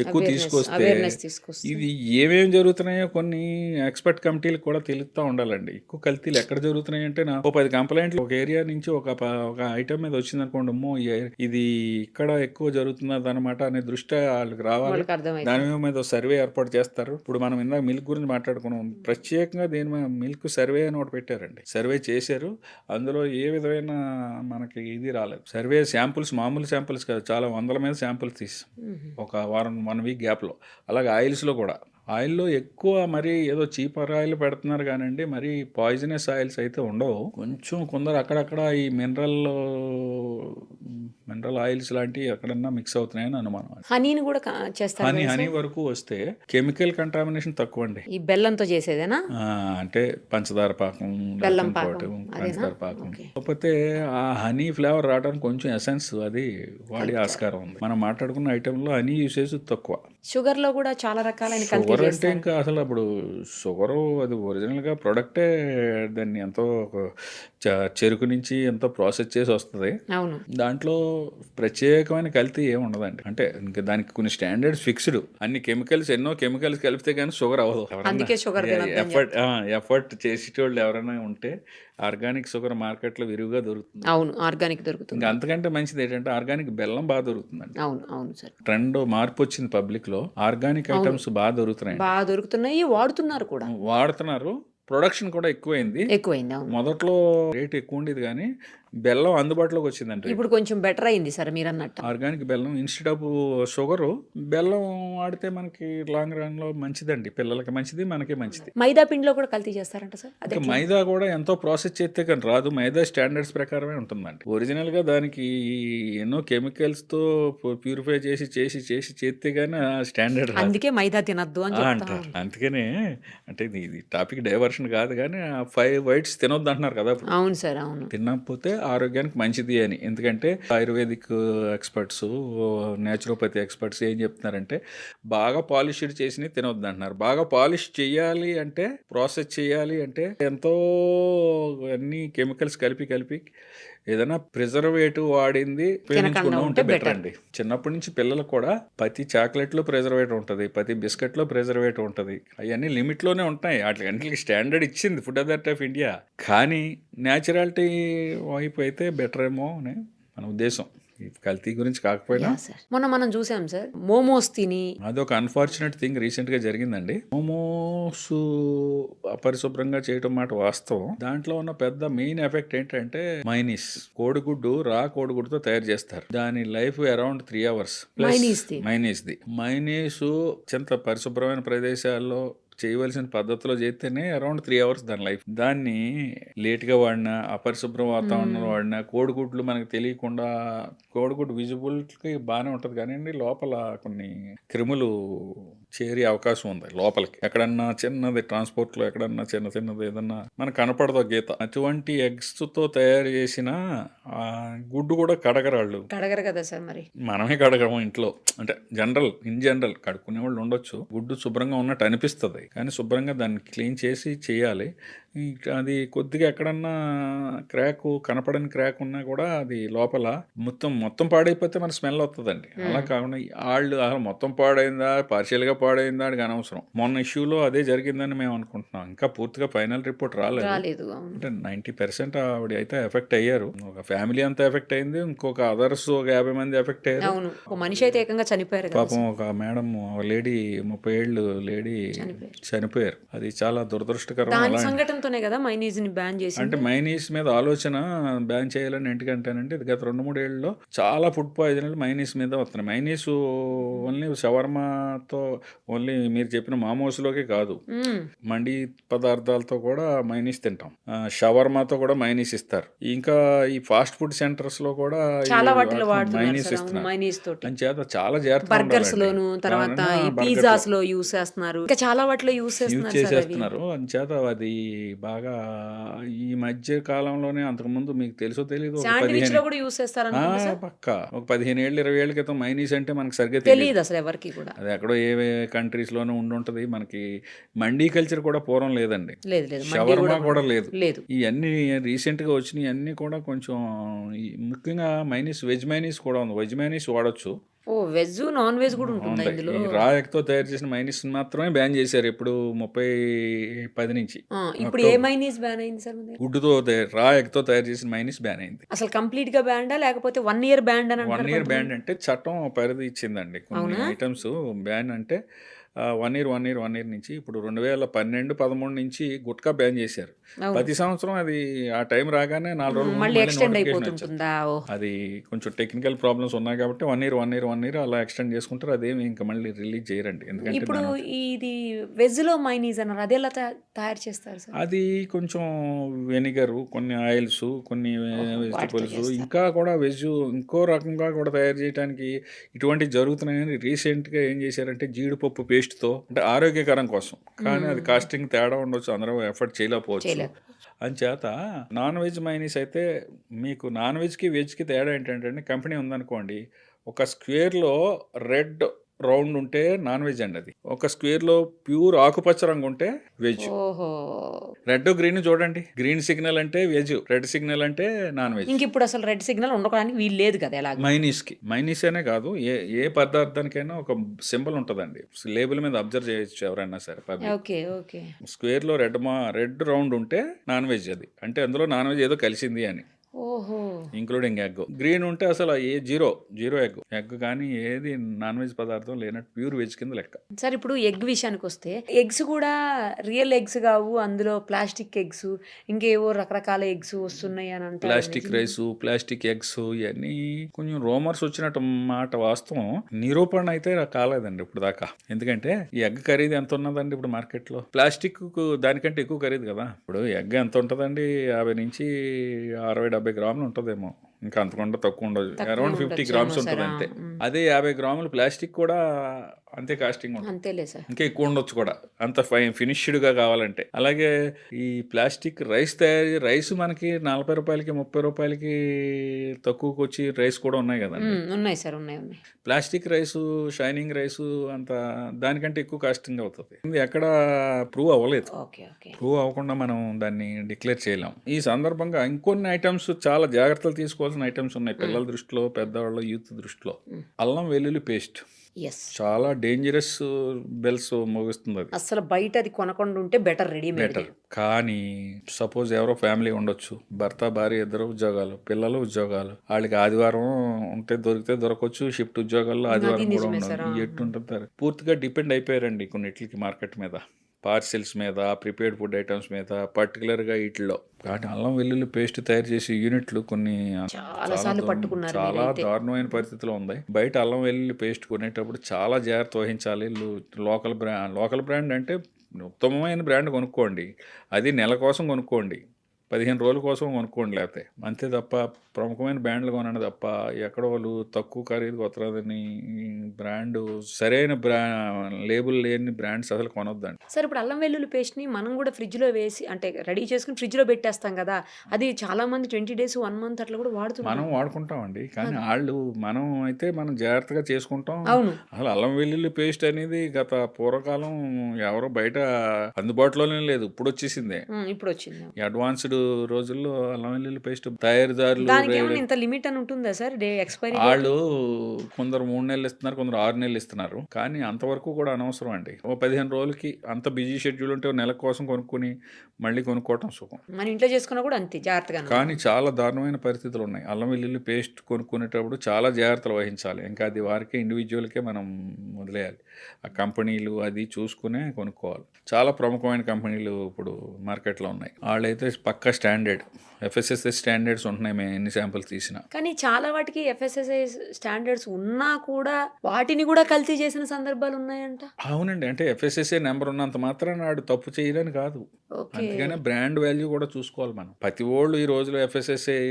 ఎక్కువ తీసుకొస్తే అవేర్నెస్ తీసుకొస్తే ఇది ఏమేమి జరుగుతున్నాయో కొన్ని ఎక్స్పర్ట్ కమిటీలకు కూడా తెలుస్తూ ఉండాలండి. ఎక్కువ కల్తీలు ఎక్కడ జరుగుతున్నాయి అంటే, నా 10 కంప్లైంట్లు ఒక ఏరియా నుంచి ఒక ఐటమ్ మీద వచ్చింది అనుకోండి, అమ్మో ఇది ఇక్కడ ఎక్కువ జరుగుతున్నది అనమాట అనే దృష్టి వాళ్ళకి రావాలి. వాళ్ళకి అర్థమైంది. దాని మీద సర్వే ఏర్పాటు చేస్తారు. ఇప్పుడు మనం ఇందాక మిల్క్ గురించి మాట్లాడుకున్నాం, ప్రత్యేకంగా దీని మీద మిల్క్ సర్వే అని ఒకటి పెట్టారండి. సర్వే చేశారు, అందులో ఏ విధమైన మనకి ఇది రాలేదు. సర్వే శాంపుల్స్, మామూలు శాంపుల్స్ కాదు, చాలా వందల మీద శాంపుల్స్ తీసాం ఒక వారం 1 వీక్ గ్యాప్లో. అలాగే ఆయిల్స్లో కూడా, ఆయిల్లో ఎక్కువ మరి ఏదో చీపర్ ఆయిల్ పెడుతున్నారు కానండి, మరి పాయిజనస్ ఆయిల్స్ అయితే ఉండవు. కొంచెం కొందరు అక్కడక్కడ ఈ మినరల్ ఆయిల్స్ లాంటివి ఎక్కడన్నా మిక్స్ అవుతున్నాయని అనుమానం. హనీని కూడా చేస్తారు కదా హనీ సార్? వరకు వస్తే కెమికల్ కంటామినేషన్ తక్కువ అండి. ఈ బెల్లంతో చేసేదేనా? అంటే పంచదార పాకం, బెల్లం పాకం ఇంకోటి అదేనా? పంచదార పాకం. ఓకే. కాకపోతే ఆ హనీ ఫ్లేవర్ రావడానికి కొంచెం ఎసెన్స్ అది వాడి ఆస్కారం ఉంది. మనం మాట్లాడుకున్న ఐటెంలో హనీ యూసేజ్ తక్కువ. షుగర్ లో కూడా చాలా రకాలైన కల్తీ షుగర్ అంటే చేస్తారు. ఇంకా అసలు అప్పుడు షుగరు అది ఒరిజినల్గా ప్రొడక్టే, దాన్ని ఎంతో చెరుకు నుంచి ఎంతో ప్రాసెస్ చేసి వస్తుంది. అవును. దాంట్లో ప్రత్యేకమైన కల్తీ ఏమి ఉండదండి. అంటే ఇంకా దానికి కొన్ని స్టాండర్డ్స్ ఫిక్స్డ్. అన్ని కెమికల్స్, ఎన్నో కెమికల్స్ కలిపితే కానీ షుగర్ అవ్వదు. అందుకే షుగర్ ఎఫర్ట్ చేసేటోళ్ళు ఎవరైనా ఉంటే ఆర్గానిక్ షుగర్ మార్కెట్లో విరివిగా దొరుకుతుంది. అవును, ఆర్గానిక్ దొరుకుతుంది. ఇంకా అంతకంటే మంచిది ఏంటంటే ఆర్గానిక్ బెల్లం బాగా దొరుకుతుందండి. అవును. అవును సార్. ట్రెండ్ మార్పు వచ్చింది పబ్లిక్లో, ఆర్గానిక్ ఐటమ్స్ బాగా దొరుకుతున్నాయి, బాగా దొరుకుతున్నాయి, వాడుతున్నారు కూడా. వాడుతున్నారు. ప్రొడక్షన్ కూడా ఎక్కువైంది. ఎక్కువైంది. అవును. మొదట్లో రేట్ ఎక్కువ ఉండేది కానీ బెల్లం అందుబాటులోకి వచ్చిందంటే ఇప్పుడు కొంచెం బెటర్ అయింది సార్ మీరు అన్నట్టు. ఆర్గానిక్ బెల్లం ఇన్స్టెడ్ ఆఫ్ షుగరు, బెల్లం వాడితే మనకి లాంగ్ రన్లో మంచిదండి. పిల్లలకి మంచిది, మనకి మంచిది. మైదా పిండిలో కూడా కల్తీ చేస్తారంట సార్? అదే ఇంకా మైదా కూడా ఎంతో ప్రాసెస్ చేస్తే కానీ రాదు. మైదా స్టాండర్డ్స్ ప్రకారమే ఉంటుందండి. ఒరిజినల్గా దానికి ఎన్నో కెమికల్స్తో ప్యూరిఫై చేసి చేస్తే కానీ ఆ స్టాండర్డ్ రాదు. అందుకే మైదా తినద్దు అని చెప్తా. అంటారు. అందుకనే అంటే ఇది టాపిక్ డైవర్షన్ కాదు కానీ, ఆ 5 వైట్స్ తినొద్దు అంటున్నారు కదా. అవును సార్. అవును. తినకపోతే ఆరోగ్యానికి మంచిది అని. ఎందుకంటే ఆయుర్వేదిక్ ఎక్స్పర్ట్స్, న్యాచురోపతి ఎక్స్పర్ట్స్ ఏం చెప్తున్నారంటే, బాగా పాలిష్డ్ చేసినవి తినొద్దు అంటున్నారు. బాగా పాలిష్ చేయాలి అంటే, ప్రాసెస్ చేయాలి అంటే ఎంతో అన్ని కెమికల్స్ కలిపి ఏదైనా ప్రిజర్వేటివ్ వాడింది ఉపయోగించకుండా ఉంటే బెటర్ అండి. చిన్నప్పటి నుంచి పిల్లలకు కూడా ప్రతి చాక్లెట్లో ప్రిజర్వేటివ్ ఉంటుంది, ప్రతి బిస్కెట్లో ప్రిజర్వేటివ్ ఉంటుంది. అవన్నీ లిమిట్లోనే ఉంటాయి. వాటికి అన్నిటికీ స్టాండర్డ్ ఇచ్చింది ఫుడ్ అథారిటీ ఆఫ్ ఇండియా. కానీ న్యాచురాలిటీ వైపు అయితే బెటర్ ఏమో అని మన ఉద్దేశం. ఈ కల్తీ గురించి కాకపోయినా మొన్న మనం చూసాం సార్, మోమోస్ తిని అదొక అన్ఫార్చునేట్ థింగ్ రీసెంట్గా జరిగిందండి. మోమోస్ అపరిశుభ్రంగా చేయటం మాట వాస్తవం. దాంట్లో ఉన్న పెద్ద మెయిన్ ఎఫెక్ట్ ఏంటంటే మైనీస్. కోడిగుడ్డు, రా కోడిగుడ్డుతో తయారు చేస్తారు. దాని లైఫ్ అరౌండ్ 3 hours. మైనీస్ అత్యంత పరిశుభ్రమైన ప్రదేశాల్లో చేయవలసిన పద్ధతిలో చేస్తేనే అరౌండ్ 3 hours దాని లైఫ్. దాన్ని లేట్గా వాడినా, అపరిశుభ్రం వాతావరణంలో వాడినా, కోడిగుడ్లు మనకు తెలియకుండా, కోడిగుడ్డు విజిబుల్కి బాగానే ఉంటుంది కానీ లోపల కొన్ని క్రిములు చేరే అవకాశం ఉంది లోపలికి. ఎక్కడన్నా చిన్నది ట్రాన్స్పోర్ట్లో ఎక్కడన్నా చిన్నది ఏదన్నా మనకు కనపడదో గీత. అటువంటి ఎగ్స్తో తయారు చేసిన గుడ్డు కూడా కడగరాళ్ళు. కడగరు కదా సార్. మరి మనమే కడగము ఇంట్లో. అంటే ఇన్ జనరల్ కడుక్కునే వాళ్ళు ఉండొచ్చు. గుడ్డు శుభ్రంగా ఉన్నట్టు అనిపిస్తుంది కానీ శుభ్రంగా దాన్ని క్లీన్ చేసి చేయాలి. అది కొద్దిగా ఎక్కడన్నా కనపడని క్రాక్ ఉన్నా కూడా అది లోపల మొత్తం పాడైపోతే మన స్మెల్ వస్తుందండి. అలా కాకుండా వాళ్ళు మొత్తం పాడైందా, పార్షియల్గా పాడైందా అని అనవసరం. మొన్న ఇష్యూలో అదే జరిగిందని మేము అనుకుంటున్నాం. ఇంకా పూర్తిగా ఫైనల్ రిపోర్ట్ రాలేదు. అంటే 90% ఆవిడ అయితే ఎఫెక్ట్ అయ్యారు. ఒక ఫ్యామిలీ అంతా ఎఫెక్ట్ అయింది, ఇంకొక అదర్స్ ఒక 50 మంది ఎఫెక్ట్ అయ్యారు. ఒక మనిషి అయితే ఏకంగా చనిపోయారు. పాపం ఒక మేడం, లేడీ 30 ఏళ్ళు లేడీ చనిపోయారు. అది చాలా దురదృష్టకరం. సంఘటన ఉద్దేశంతోనే కదా మైనీస్ ని బ్యాన్ అంటే చేసింది. మైనీస్ మీద ఆలోచన బ్యాన్ చేయాలని ఎందుకంటేనంటే ఇది గత 2-3 ఏళ్ళలో చాలా ఫుడ్ పాయిజన్లు మైనీస్ మీద వస్తున్నాయి. మైనీస్ ఓన్లీ షవర్మాతో ఓన్లీ మీరు చెప్పిన మామోస్లోకే కాదు, మ్మ్. మండి పదార్థాలతో కూడా మైనీస్ తింటాం. షవర్మాతో కూడా మైనీస్ ఇస్తారు. ఇంకా ఈ ఫాస్ట్ ఫుడ్ సెంటర్స్ లో కూడా ఈ చాలా వాటిలో వాటిలో వాడుతున్నారు మైనీస్ సార్. అవును, ఇస్తున్నారు. మైనీస్ తోటి అంచేత చాలా జాగ్రత్తగా బర్గర్స్ ఉండాలండి. లోను, తర్వాత ఈ బర్గర్స్ పిజ్జాస్ లో యూస్ చేస్తున్నారు, ఇంకా చాలా వాటిలో యూస్ యూజ్ చేస్తున్నారు సార్ అవి. చేసేస్తున్నారు. అంచేత అది బాగా ఈ మధ్య కాలంలోనే, అంతకుముందు మీకు తెలుసో తెలియదు, ఒక శాండ్విచ్ 15 లో కూడా యూస్ చేస్తారు అనుకుంటా సార్. పక్కా ఒక 15 ఏళ్ళు 20 ఏళ్ళ క్రితం మైనీస్ అంటే మనకు సరిగ్గా తెలియదు. తెలియదు అసలు ఎవరికి కూడా. అది ఎక్కడో ఏ కంట్రీస్లోనూ ఉండుంటుంది. మనకి మండీ కల్చర్ కూడా పూర్వం లేదండి. లేదు లేదు, మండి షవర్మా కూడా లేదు. లేదు. ఇవన్నీ రీసెంట్గా వచ్చినాయి. అన్నీ కూడా కొంచెం ముఖ్యంగా మైనీస్, వెజ్ మైనీస్ కూడా ఉంది. వెజ్ మైనీస్ వాడచ్చు. ఓ, వెజ్ నాన్ వెజ్ కూడా ఉంటుందా ఉంది. ఇందులో? ఈ రా ఎగ్తో తయారు చేసిన మైనీస్ మాత్రమే బ్యాన్ చేశారు ఇప్పుడు 30-10 నుంచి. ఇప్పుడు ఏ మైనీస్ బ్యాన్ అయింది సార్ మన దగ్గర? గుడ్డుతో రా ఎగ్తో తయారు చేసిన మైనీస్ బ్యాన్ అయింది. అసలు కంప్లీట్ గా బ్యాండా లేకపోతే 1 year బ్యాండ్ అని 1 అంటారు year బ్యాన్ అంటే చట్టం పరిధి ఇచ్చిందండి. కొన్ని ఐటమ్స్ బ్యాన్ అంటే 1 year నుంచి ఇప్పుడు 2012-13 నుంచి గుట్కా బ్యాన్ చేశారు. ప్రతి సంవత్సరం అది ఆ టైం రాగానే 4 రోజులు మళ్ళీ ఎక్స్టెండ్ notification వచ్చేది. అయిపోతుంటుందా? ఓ, అది కొంచెం టెక్నికల్ ప్రాబ్లమ్స్ ఉన్నాయి కాబట్టి 1 year అలా ఎక్స్టెండ్ చేసుకుంటారు. అదేమి ఇంకా మళ్ళీ రిలీజ్ చేయరండి. ఎందుకంటే ఇప్పుడు ఇది వెజ్ లో మైనీస్ అన్నారు, అది ఎలా తయారు చేస్తారు సార్? అది కొంచెం వెనిగర్, కొన్ని ఆయిల్స్, కొన్ని వెజిటబుల్స్, ఇంకా కూడా వెజ్ ఇంకో రకంగా కూడా తయారు చేయడానికి ఇటువంటి జరుగుతున్నాయని రీసెంట్గా ఏం చేశారంటే జీడిపప్పు పేస్ట్తో, అంటే ఆరోగ్యకరం కోసం, కానీ అది కాస్టింగ్ తేడా ఉండొచ్చు, అందరూ ఎఫర్ట్ చేయలేకపోవచ్చు. అంచేత నాన్ వెజ్ మైనీస్ అయితే మీకు నాన్ వెజ్కి వెజ్కి తేడా ఏంటంటే, కంపెనీ ఉందనుకోండి, ఒక స్క్వేర్లో రెడ్ రౌండ్ ఉంటే నాన్ వెజ్ అండి. అది ఒక స్క్వేర్లో ప్యూర్ ఆకుపచ్చ రంగు ఉంటే వెజ్. ఓహో, రెడ్ గ్రీన్ చూడండి, గ్రీన్ సిగ్నల్ అంటే వెజ్, రెడ్ సిగ్నల్ అంటే నాన్ వెజ్. ఇంక ఇప్పుడు అసలు రెడ్ సిగ్నల్ ఉండడానికి వీలు లేదు కదా ఎలా? మైనీస్ అనే కాదు, ఏ పదార్థానికైనా ఒక సింబల్ ఉంటుందండి. లేబుల్ మీద అబ్జర్వ్ చేయొచ్చు ఎవరైనా సరే. Okay okay. స్క్వేర్ లో రెడ్ రౌండ్ ఉంటే నాన్ వెజ్, అది అంటే అందులో నాన్ వెజ్ ఏదో కలిసింది అని, ఓహో, ఇంక్లూడింగ్ ఎగ్. గ్రీన్ ఉంటే అసలు జీరో ఎగ్ కానీ ఏది నాన్ వెజ్ పదార్థం లేనట్టు ప్యూర్ వెజ్ కింద లెక్క. సార్ ఇప్పుడు ఎగ్ విషయానికి వస్తే, ఎగ్స్ కూడా రియల్ ఎగ్స్ కావు, అందులో ప్లాస్టిక్ ఎగ్స్, ఇంకేవో రకరకాల ఎగ్స్ వస్తున్నాయి అని అంటారు. ప్లాస్టిక్ రైస్, ప్లాస్టిక్ ఎగ్స్, ఇవన్నీ కొంచెం రోమర్స్ వచ్చినట్టు మాట. వాస్తవం నిరూపణ అయితే కాలేదండి ఇప్పుడు దాకా. ఎందుకంటే ఈ ఎగ్ ఖరీదు ఎంత ఉన్నదండి ఇప్పుడు మార్కెట్లో? ప్లాస్టిక్ దానికంటే ఎక్కువ ఖరీదు కదా. ఇప్పుడు ఎగ్ ఎంత ఉంటుందండి? 50 నుంచి 60-70 గ్రాములు ఉంటుందేమో, ఇంకా అంతకుండా తక్కువ ఉండదు. అరౌండ్ 50 గ్రామ్స్ ఉంటుంది అంతే. అదే 50 గ్రాములు ప్లాస్టిక్ కూడా అంతే కాస్టింగ్ ఉంటుంది. అంతేలే సార్, ఇంకా ఎక్కువ ఉండొచ్చు కూడా, అంత ఫినిష్డ్గా కావాలంటే. అలాగే ఈ ప్లాస్టిక్ రైస్ మనకి 40 రూపాయలకి 30 రూపాయలకి తక్కువకి వచ్చి రైస్ కూడా ఉన్నాయి కదండి. ఉన్నాయి సార్, ఉన్నాయి. ప్లాస్టిక్ రైసు, షైనింగ్ రైసు అంత దానికంటే ఎక్కువ కాస్టింగ్ అవుతుంది. ఇది ఎక్కడ ప్రూవ్ అవ్వలేదు. ప్రూవ్ అవ్వకుండా మనం దాన్ని డిక్లేర్ చేయలేం. ఈ సందర్భంగా ఇంకొన్ని ఐటమ్స్ చాలా జాగ్రత్తలు తీసుకోవాల్సిన ఐటమ్స్ ఉన్నాయి పిల్లల దృష్టిలో, పెద్దవాళ్ళ యూత్ దృష్టిలో. అల్లం వెల్లుల్లి పేస్ట్ చాలా డేంజరస్ బెల్స్ మోగిస్తుంది. అది అసలు బయట అది కొనకుండా ఉంటే బెటర్. కానీ సపోజ్ ఎవరో ఫ్యామిలీ ఉండొచ్చు, భర్త భార్య ఇద్దరు ఉద్యోగాలు, పిల్లలు ఉద్యోగాలు, వాళ్ళకి ఆదివారం ఉంటే దొరికితే దొరకవచ్చు, షిఫ్ట్ ఉద్యోగాల్లో ఆదివారం కూడా ఉండదు. ఎట్టుంటారు? పూర్తిగా డిపెండ్ అయిపోయారండి కొన్నిటికి మార్కెట్ మీద, పార్సిల్స్ మీద, ప్రిపేర్డ్ ఫుడ్ ఐటమ్స్ మీద, పర్టికులర్గా వీటిలో. కాబట్టి అల్లం వెల్లుల్లి పేస్ట్ తయారు చేసే యూనిట్లు కొన్ని చాలా దారుణమైన పరిస్థితిలో ఉంది. బయట అల్లం వెల్లుల్లి పేస్ట్ కొనేటప్పుడు చాలా జాగ్రత్త వహించాలి. లోకల్ బ్రాండ్ అంటే ఉత్తమమైన బ్రాండ్ కొనుక్కోండి, అది నెల కోసం కొనుక్కోండి, 15 రోజుల కోసం కొనుక్కోండి, లేకపోతే అంతే తప్ప ప్రముఖమైన బ్రాండ్లు కొనండి తప్ప ఎక్కడ వాళ్ళు తక్కువ ఖరీదు కొత్తదని బ్రాండ్, సరైన లేబుల్ లేని బ్రాండ్స్ అసలు కొనొద్దండి. సార్ ఇప్పుడు అల్లం వెల్లుల్లి పేస్ట్ని మనం కూడా ఫ్రిడ్జ్లో వేసి, అంటే రెడీ చేసుకుని ఫ్రిడ్జ్లో పెట్టేస్తాం కదా, అది చాలా మంది 20 days 1 month అట్లా కూడా వాడుతున్నారు. మనం వాడుకుంటామండి, కానీ మనం అయితే మనం జాగ్రత్తగా చేసుకుంటాం. అసలు అల్లం వెల్లుల్లి పేస్ట్ అనేది గత పూర్వకాలం ఎవరో బయట అందుబాటులోనే లేదు, ఇప్పుడు వచ్చేసిందే. ఇప్పుడు వచ్చింది. అడ్వాన్స్డ్ రోజుల్లో అల్లం వెల్లుల్లి పేస్ట్ తయారీదారులు దానికి ఏమైనా ఇంత లిమిట్ అని ఉంటుందా సార్ ఎక్స్పైరీ? వాళ్ళు కొందరు 3 నెలలు ఇస్తున్నారు, కొందరు 6 నెలలు ఇస్తున్నారు. కానీ అంతవరకు కూడా అనవసరం అండి. ఓ 15 రోజులకి అంత బిజీ షెడ్యూల్ ఉంటే ఓ నెల కోసం కొనుక్కొని మళ్ళీ కొనుక్కోవటం సుఖం. మన ఇంట్లో చేసుకున్నా కూడా అంతే జాగ్రత్తగా. కానీ చాలా దారుణమైన పరిస్థితులు ఉన్నాయి. అల్లం వెల్లుల్లి పేస్ట్ కొనుక్కునేటప్పుడు చాలా జాగ్రత్తలు వహించాలి. ఇంకా అది వారికే ఇండివిజువల్కే మనం వదిలేయాలి. ఆ కంపెనీలు అది చూసుకునే కొనుక్కోవాలి. చాలా ప్రముఖమైన కంపెనీలు ఇప్పుడు మార్కెట్లో ఉన్నాయి. వాళ్ళైతే పక్కా స్టాండర్డ్ FSSAI స్టాండర్డ్స్ ఉంటున్నాయి. మేము ఎన్ని శాంపుల్స్ తీసినా. కానీ చాలా వాటికి FSSAI స్టాండర్డ్స్ ఉన్నా కూడా వాటిని కూడా కల్తీ చేసిన సందర్భాలు ఉన్నాయంట. అవునండి. అంటే FSSAI నెంబర్ ఉన్నంత మాత్రాన వాడు తప్పు చేయలేని కాదు. అందుకనే బ్రాండ్ వాల్యూ కూడా చూసుకోవాలి మనం. ప్రతి వాళ్ళు ఈ రోజులో FSSAI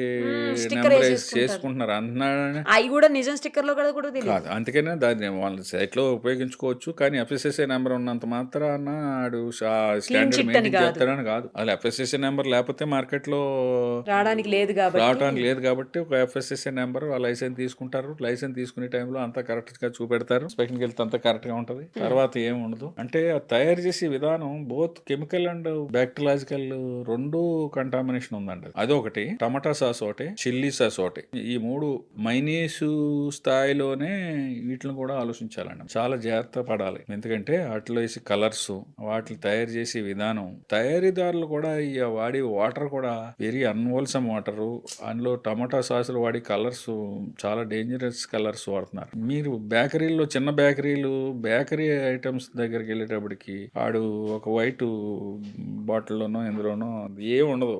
నెంబర్ చేసుకుంటున్నారు అంటున్నాడు. అవి కూడా నిజం స్టిక్కర్ లో కూడా తెలియదు కాదు. అందుకనే దాన్ని వాళ్ళ సైట్ లో ఉపయోగించుకోవచ్చు. కానీ FSSAI నెంబర్ ఉన్నంత మాత్రాన ఆడు స్టాండర్డ్ మెయింటైన్ చేస్తాడని కాదు. అలా FSSAI నెంబర్ లేకపోతే మార్కెట్ లో రావడానికి లేదు కాబట్టి ఒక FSSAI నెంబర్ ఆ లైసెన్స్ తీసుకుంటారు. లైసెన్స్ తీసుకునే టైంలో అంతా కరెక్ట్ గా చూపెడతారు. ఇన్స్పెక్షన్కి వెళ్తే అంతా కరెక్ట్ గా ఉంటది. తర్వాత ఏం ఉండదు. అంటే తయారు చేసే విధానం బోత్ కెమికల్ అండ్ బ్యాక్టీరియాలజికల్ రెండు కంటామినేషన్ ఉందండి. అదొకటి. టమాటా సాస్ ఒకటి, చిల్లీ సాస్ ఒకటి. ఈ 3 మైనీసు స్థాయిలోనే వీటిని కూడా ఆలోచించాలండి. చాలా జాగ్రత్త పడాలి. ఎందుకంటే వాటిలో వేసి కలర్స్, వాటిని తయారు చేసే విధానం, తయారీదారులు కూడా వాడి వాటర్ కూడా వెరీ అన్వోల్సమ్ వాటరు. అందులో టమాటా సాసులు వాడి కలర్స్ చాలా డేంజరస్ కలర్స్ వాడుతున్నారు. మీరు బేకరీల్లో, చిన్న బేకరీ ఐటమ్స్ దగ్గరికి వెళ్ళేటప్పటికి ఆడు ఒక వైట్ బాటిల్లోనో ఎందులోనో ఏం ఉండదు.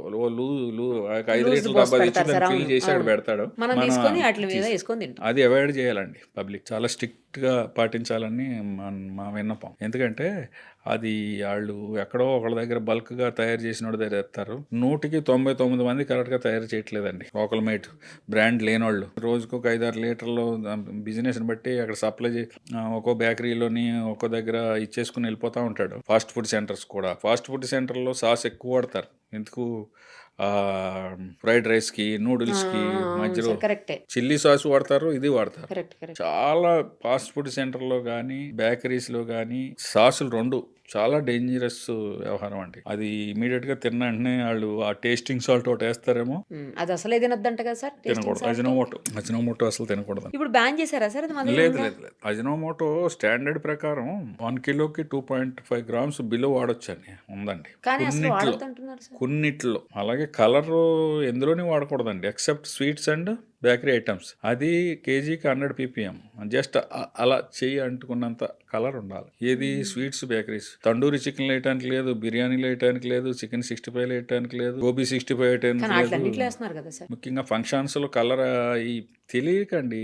5 లీటర్ల డబ్బా తెచ్చి దాన్ని ఫిల్ చేసి ఆడు పెడతాడు. అది అవాయిడ్ చేయాలండి. పబ్లిక్ చాలా స్ట్రిక్ట్ గా పాటించాలని మా విన్నపం. ఎందుకంటే అది వాళ్ళు ఎక్కడో ఒకళ్ళ దగ్గర బల్క్ గా తయారు చేసిన వాడి దగ్గర ఎత్తారు. 100కి 99 మంది కరెక్ట్ గా తయారు చేయట్లేదండి. లోకల్ మేడ్ బ్రాండ్ లేనోళ్ళు రోజుకు ఒక 5-6 లీటర్లు బిజినెస్ ని బట్టి అక్కడ సప్లై ఒక్కో బేకరీలోని ఒక్కో దగ్గర ఇచ్చేసుకుని వెళ్ళిపోతా ఉంటాడు. ఫాస్ట్ ఫుడ్ సెంటర్స్ కూడా. ఫాస్ట్ ఫుడ్ సెంటర్లో సాస్ ఎక్కువ వాడతారు. ఎందుకు? ఫ్రైడ్ రైస్ కి, నూడిల్స్ కి మధ్యలో చిల్లీ సాస్ వాడతారు, ఇది వాడతారు. చాలా ఫాస్ట్ ఫుడ్ సెంటర్ లో గానీ బేకరీస్ లో గానీ సాసులు రెండు చాలా డేంజరస్ వ్యవహారం అండి. అది ఇమీడియట్ గా తిన్న వెంటనే వాళ్ళు ఆ టేస్టింగ్ సాల్ట్ ఒకటి వేస్తారేమో, అది అసలు తినొద్దంట కదా సార్. తినకూడదు. అజినోమోటో అసలు తినకూడదు. ఇప్పుడు బ్యాన్ చేశారా సార్? లేదు. అజినోమోటో స్టాండర్డ్ ప్రకారం 1 కిలోకి 2.5 గ్రామ్స్ బిలో వాడొచ్చు అని ఉందండి కొన్నిట్లో. అలాగే కలర్ ఎందులోని వాడకూడదండి except sweets and bakery items. అది కేజీకి 100 ppm. జస్ట్ అలా చెయ్యి అంటుకున్నంత కలర్ ఉండాలి. ఏది? Sweets, bakeries. తండూరి చికెన్ వేయటానికి లేదు, బిర్యానీలు వేయటానికి లేదు, చికెన్ 65 వేయటానికి లేదు, గోబీ 65 వేయటానికి లేదు. ముఖ్యంగా ఫంక్షన్స్ లో కలర్ ఈ తెలియకండి.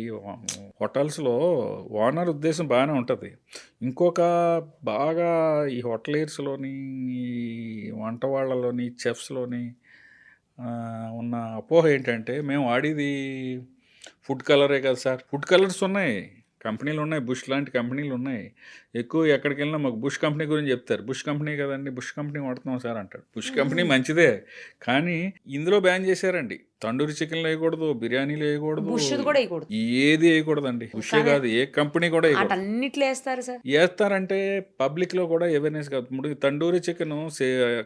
హోటల్స్ లో ఓనర్ ఉద్దేశం బాగానే ఉంటది. ఇంకొక బాగా ఈ హోటలేర్స్లోని, ఈ వంట వాళ్ళలోని, చెఫ్స్లోని ఉన్న అపోహ ఏంటంటే మేము వాడేది ఫుడ్ కలరే కదా సార్. ఫుడ్ కలర్స్ ఉన్నాయి, కంపెనీలు ఉన్నాయి, బుష్ లాంటి కంపెనీలు ఉన్నాయి. ఎక్కువ ఎక్కడికి వెళ్ళినా మాకు బుష్ కంపెనీ గురించి చెప్తారు. బుష్ కంపెనీ కదండి, బుష్ కంపెనీ వాడుతున్నాం సార్ అంటాడు. బుష్ కంపెనీ మంచిదే, కానీ ఇందులో బ్యాన్ చేశారండి. తండూరి చికెన్లు వేయకూడదు, బిర్యానీలు వేయకూడదు, ఏది వేయకూడదండి. బుషే కాదు, ఏ కంపెనీ కూడా వేస్తారంటే పబ్లిక్ లో కూడా అవేర్నెస్ కాదు. ఇప్పుడు తండూరి చికెన్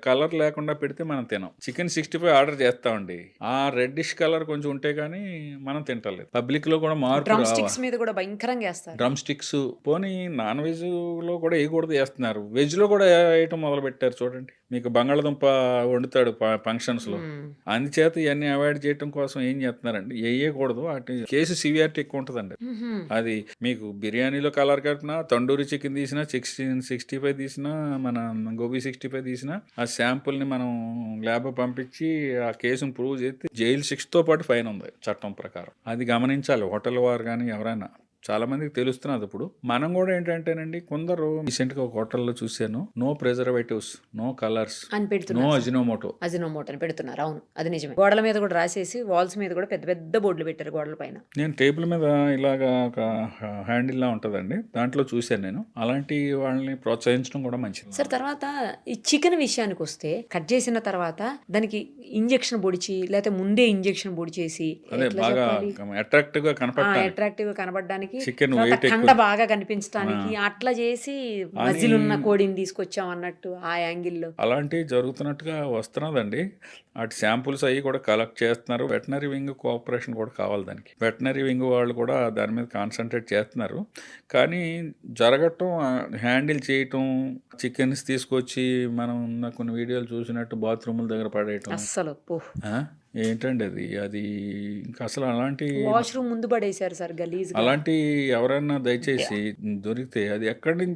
కలర్ లేకుండా పెడితే మనం తినాం. చికెన్ 65 ఆర్డర్ చేస్తామండి, ఆ రెడ్డిష్ కలర్ కొంచెం ఉంటే గానీ మనం తింటలేదు. పబ్లిక్ లో కూడా మార్పు. డ్రమ్ స్టిక్స్ పోనీ నాన్ వెజ్ లో కూడా వేయకూడదు, వేస్తున్నారు. వెజ్ లో కూడా వేయటం మొదలు పెట్టారు. చూడండి, మీకు బంగాళదుంప వండుతాడు ఫంక్షన్స్ లో. అందుచేత ఇవన్నీ అవాయిడ్ చేయడం కోసం ఏం చేస్తున్నారండి, వేయకూడదు. వాటి కేసు సివియారిటీ ఎక్కువ ఉంటుందండి. అది మీకు బిర్యానీలో కలర్ కట్టినా, తండూరి చికెన్ తీసినా, 65 తీసినా, మన గోబీ 65 తీసినా, ఆ శాంపుల్ ని మనం ల్యాబ్ పంపించి ఆ కేసును ప్రూవ్ చేస్తే జైలు 6తో పాటు ఫైన్ ఉంది చట్టం ప్రకారం. అది గమనించాలి హోటల్ వారు కానీ ఎవరైనా. చాలా మందికి తెలుస్తున్నది. ఇప్పుడు మనం కూడా ఏంటంటేనండి, కొందరు రీసెంట్ గా ఒక హోటల్లో చూశాను, no preservatives, no colours, no Ajinomoto అని పెడుతున్నారు. అవును, అది నిజమే. గోడల మీద కూడా రాసేసి, వాల్స్ మీద కూడా పెద్ద పెద్ద బోర్డులు పెట్టారు గోడల పైన. నేను టేబుల్ మీద ఇలాగా ఒక హ్యాండిల్ లా ఉంటదండి, దాంట్లో చూశాను నేను. అలాంటి వాళ్ళని ప్రోత్సహించడం కూడా మంచిది. సార్, తర్వాత ఈ చికెన్ విషయానికి వస్తే, కట్ చేసిన తర్వాత దానికి ఇంజెక్షన్ పొడిచి, లేకపోతే ముందే ఇంజెక్షన్ పొడి చేసి అదే బాగా అట్రాక్టివ్ గా కనపడడానికి చికెన్ తర్వాత వెయిట్ కండ ఎక్కువ బాగా కనిపించడానికి అట్లా చేసి అని మజిలున్న కోడిని తీసుకొచ్చాం అన్నట్టు ఆ యాంగిల్లో. అలాంటివి జరుగుతున్నట్టుగా వస్తున్నదండి. అటు శాంపుల్స్ అవి కూడా కలెక్ట్ చేస్తున్నారు. వెటనరీ వింగ్ కోఆపరేషన్ కూడా కావాలి దానికి. వెటనరీ వింగ్ వాళ్ళు కూడా దాని మీద కాన్సన్ట్రేట్ చేస్తున్నారు. కానీ జరగటం, హ్యాండిల్ చేయటం, చికెన్స్ తీసుకొచ్చి మనం కొన్ని వీడియోలు చూసినట్టు బాత్రూముల దగ్గర పడేయటం, అస్సలు పో ఆ? ఏంటండి అది అది ఇంకా అసలు వాష్రూమ్ ముందు పడేశారు సార్ గలీజ్గా. అలాంటి ఎవరైనా దయచేసి దొరికితే అది